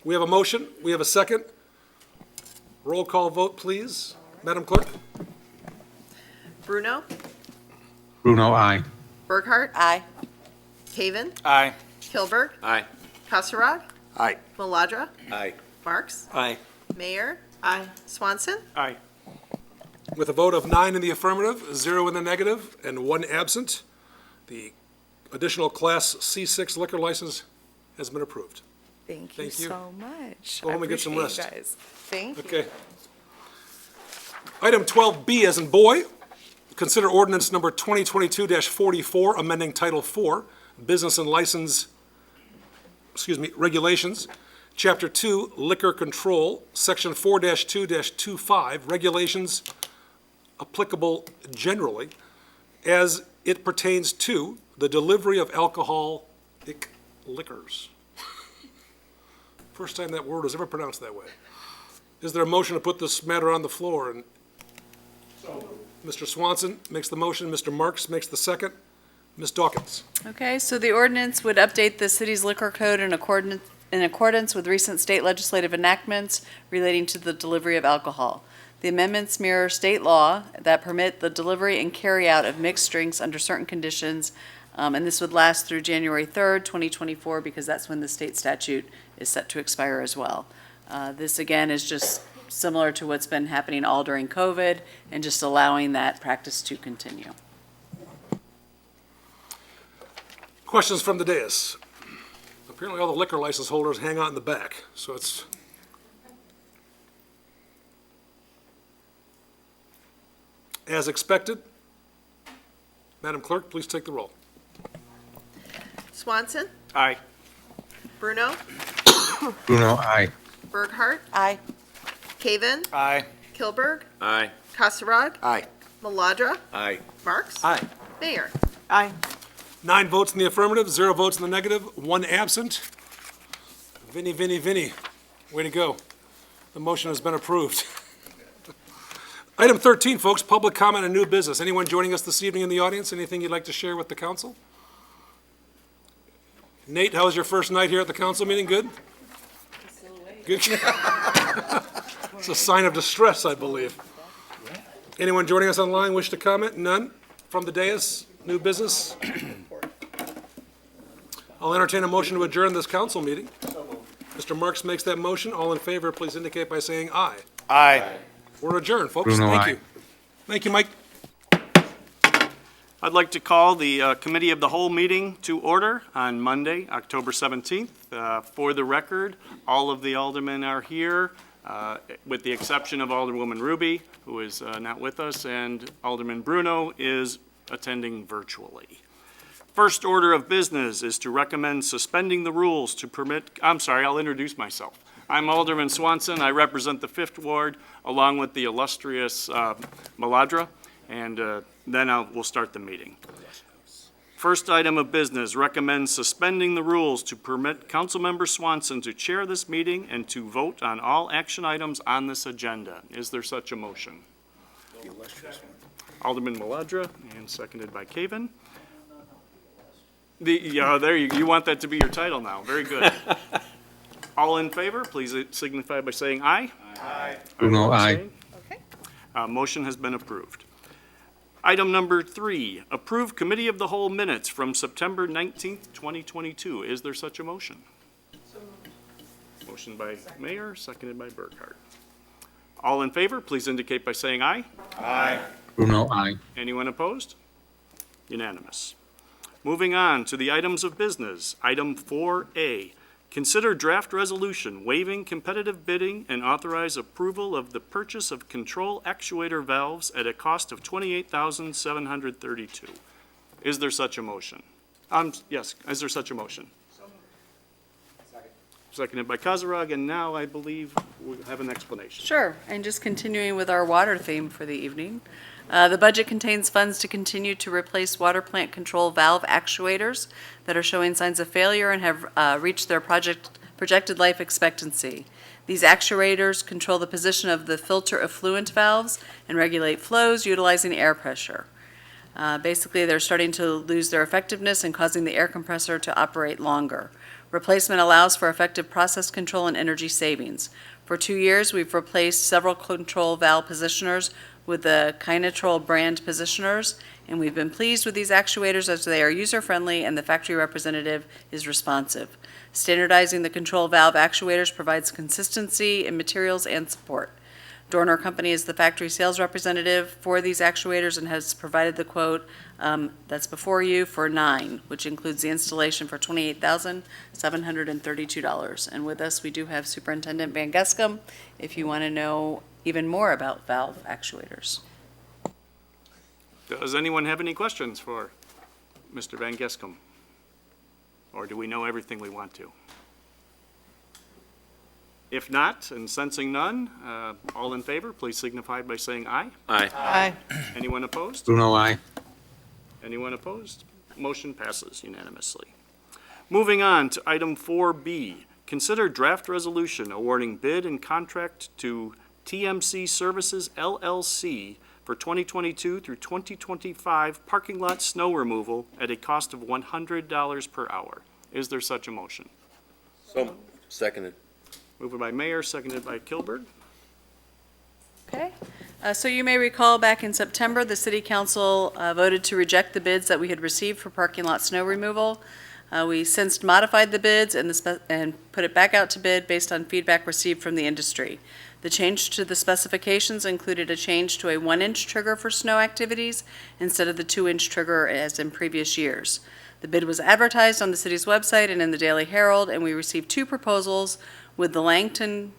We have a motion. We have a second. Roll call vote, please. Madam Clerk? Bruno? Bruno, aye. Burkhart? Aye. Haven? Aye. Kilberg? Aye. Kasserag? Aye. Maladra? Aye. Marks? Aye. Mayor? Aye. Swanson? Aye. With a vote of 9 in the affirmative, 0 in the negative, and 1 absent, the additional Class C6 liquor license has been approved. Thank you Thank you. so much. Go home and get some appreciate rest. you guys. Thank you. Okay. Item 12B as in boy, consider ordinance number 2022-44, amending Title IV, Business and License, Regulations, Chapter 2, Liquor Control, Section 4-2-25, Regulations applicable generally, as it pertains to the delivery of alcoholic liquors. First time that word was ever pronounced that way. Is there a motion to put this matter on the floor? And Mr. Swanson makes the motion, Mr. Marks makes the second. Ms. Dawkins. Okay, so the ordinance would update the city's liquor code in accordance with recent state legislative enactments relating to the delivery of alcohol. The amendments mirror state law that permit the delivery and carryout of mixed drinks under certain conditions, and this would last through January 3rd, 2024, because that's when the state statute is set to expire as well. This, again, is just similar to what's been happening all during COVID and just allowing that practice to continue. Questions from the dais? Apparently all the liquor license holders hang out in the back, so it's... As expected, Madam Clerk, please take the roll. Swanson, Aye. Bruno, Bruno, aye. Berghardt, Aye. Caven, Aye. Kilberg, Aye. Kasserag, Aye. Maladra, Aye. Marks. Aye. Mayor. Aye. 9 votes in the affirmative, 0 votes in the negative, 1 absent. Vinny, way to go. The motion has been approved. Item 13, folks, public comment and new business. Anyone joining us this evening in the audience? Anything you'd like to share with the council? Nate, how was your first night here at the council meeting? Good? Good. It's a sign of distress, I believe. Anyone joining us online wish to comment? None? From the dais? New business? I'll entertain a motion to adjourn this council meeting. Mr. Marks makes that motion. All in favor, please indicate by saying aye. Aye. We're adjourned, folks. Bruno, Thank aye. you. Thank you, Mike. I'd like to call the Committee of the Whole meeting to order on Monday, October 17th. For the record, all of the aldermen are here, with the exception of Alderwoman Ruby, who is not with us, and Alderman Bruno is attending virtually. First order of business is to recommend suspending the rules to permit, I'll introduce myself. I'm Alderman Swanson. I represent the 5th Ward along with the illustrious Maladra, and then we'll start the meeting. First item of business, recommend suspending the rules to permit Councilmember Swanson to chair this meeting and to vote on all action items on this agenda. Is there such a motion? Alderman Maladra, and seconded by Caven. There you want that to be your title now. Very good. All in favor, please signify by saying aye. Aye. Bruno, aye. Okay. Motion has been approved. Item number 3, approve Committee of the Whole minutes from September 19th, 2022. Is there such a motion? Motion by Mayor, seconded by Berghardt. All in favor, please indicate by saying aye. Aye. Bruno, aye. Anyone opposed? Unanimous. Moving on to the items of business. Item 4A, consider draft resolution waiving competitive bidding and authorize approval of the purchase of control actuator valves at a cost of $28,732. Is there such a motion? Yes, is there such a motion? Seconded by Kasserag, and now I believe we have an explanation. Sure, and just continuing with our water theme for the evening. The budget contains funds to continue to replace water plant control valve actuators that are showing signs of failure and have reached their projected life expectancy. These actuators control the position of the filter effluent valves and regulate flows utilizing air pressure. Basically, they're starting to lose their effectiveness and causing the air compressor to operate longer. Replacement allows for effective process control and energy savings. For 2 years, we've replaced several control valve positioners with the Kynatrol brand positioners, and we've been pleased with these actuators as they are user-friendly and the factory representative is responsive. Standardizing the control valve actuators provides consistency in materials and support. Dorner Company is the factory sales representative for these actuators and has provided the quote that's before you for 9, which includes the installation for $28,732. And with us, we do have Superintendent Van Gescam, if you want to know even more about valve actuators. Does anyone have any questions for Mr. Van Gescam? Or do we know everything we want to? If not, and sensing none, all in favor, please signify by saying aye. Aye. Aye. Anyone opposed? Bruno, aye. Anyone opposed? Motion passes unanimously. Moving on to item 4B, consider draft resolution awarding bid and contract to TMC Services LLC for 2022 through 2025 parking lot snow removal at a cost of $100 per hour. Is there such a motion? So, seconded. Moved by Mayor, seconded by Kilberg. Okay. So you may recall back in September, the city council voted to reject the bids that we had received for parking lot snow removal. We since modified the bids and put it back out to bid based on feedback received from the industry. The change to the specifications included a change to a 1-inch trigger for snow activities instead of the 2-inch trigger as in previous years. The bid was advertised on the city's website and in the Daily Herald, and we received 2 proposals, with the Langton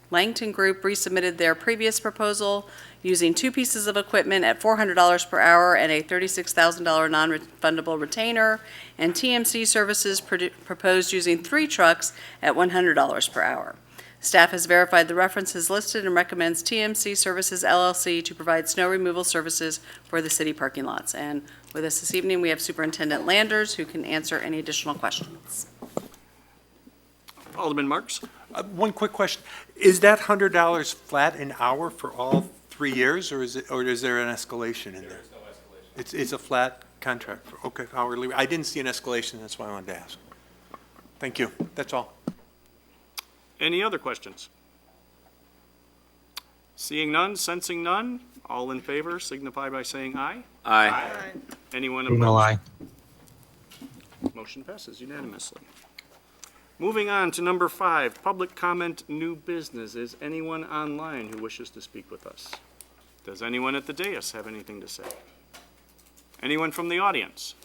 Group resubmitted their previous proposal using 2 pieces of equipment at $400 per hour and a $36,000 non-refundable retainer, and TMC Services proposed using 3 trucks at $100 per hour. Staff has verified the references listed and recommends TMC Services LLC to provide snow removal services for the city parking lots. And with us this evening, we have Superintendent Landers, who can answer any additional questions. Alderman Marks? One quick question. Is that $100 flat an hour for all 3 years, or is there an escalation in there? There is no escalation. It's a flat contract, okay, hourly. I didn't see an escalation, that's why I wanted to ask. Thank you, that's all. Any other questions? Seeing none, sensing none, all in favor signify by saying aye. Aye. Anyone Bruno, opposed? aye. Motion passes unanimously. Moving on to number 5, public comment, new business. Is anyone online who wishes to speak with us? Does anyone at the dais have anything to say? Anyone from the audience?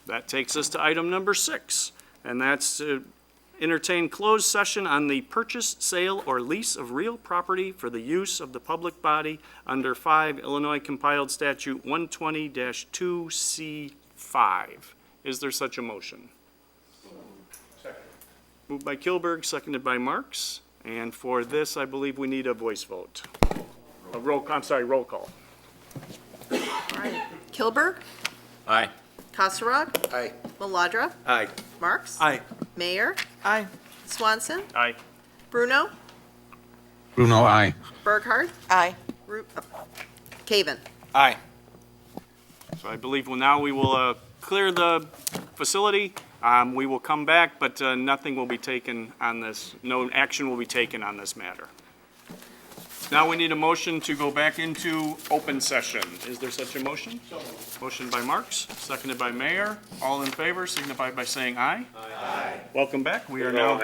That takes us to item number 6, and that's to entertain closed session on the purchase, sale, or lease of real property for the use of the public body under 5 Illinois Compiled Statute 120-2C5. Is there such a motion? Moved by Kilberg, seconded by Marks. And for this, I believe we need a voice vote. Roll call. Kilberg, Aye. Kasserag, Aye. Maladra, Aye. Marks, Aye. Mayor, Aye. Swanson, Aye. Bruno, Bruno, aye. Berghardt, Aye. Caven. Aye. So I believe now we will clear the facility. We will come back, but nothing will be taken on this, no action will be taken on this matter. Now we need a motion to go back into open session. Is there such a motion? Motion by Marks, seconded by Mayor. All in favor signify by saying aye. Aye. Welcome back. We are now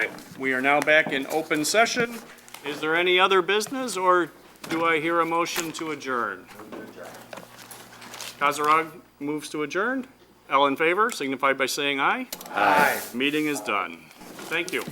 back in open session. Is there any other business, or do I hear a motion to adjourn? Kasserag moves to adjourn. All in favor signify by saying aye. Aye. Meeting is done. Thank you.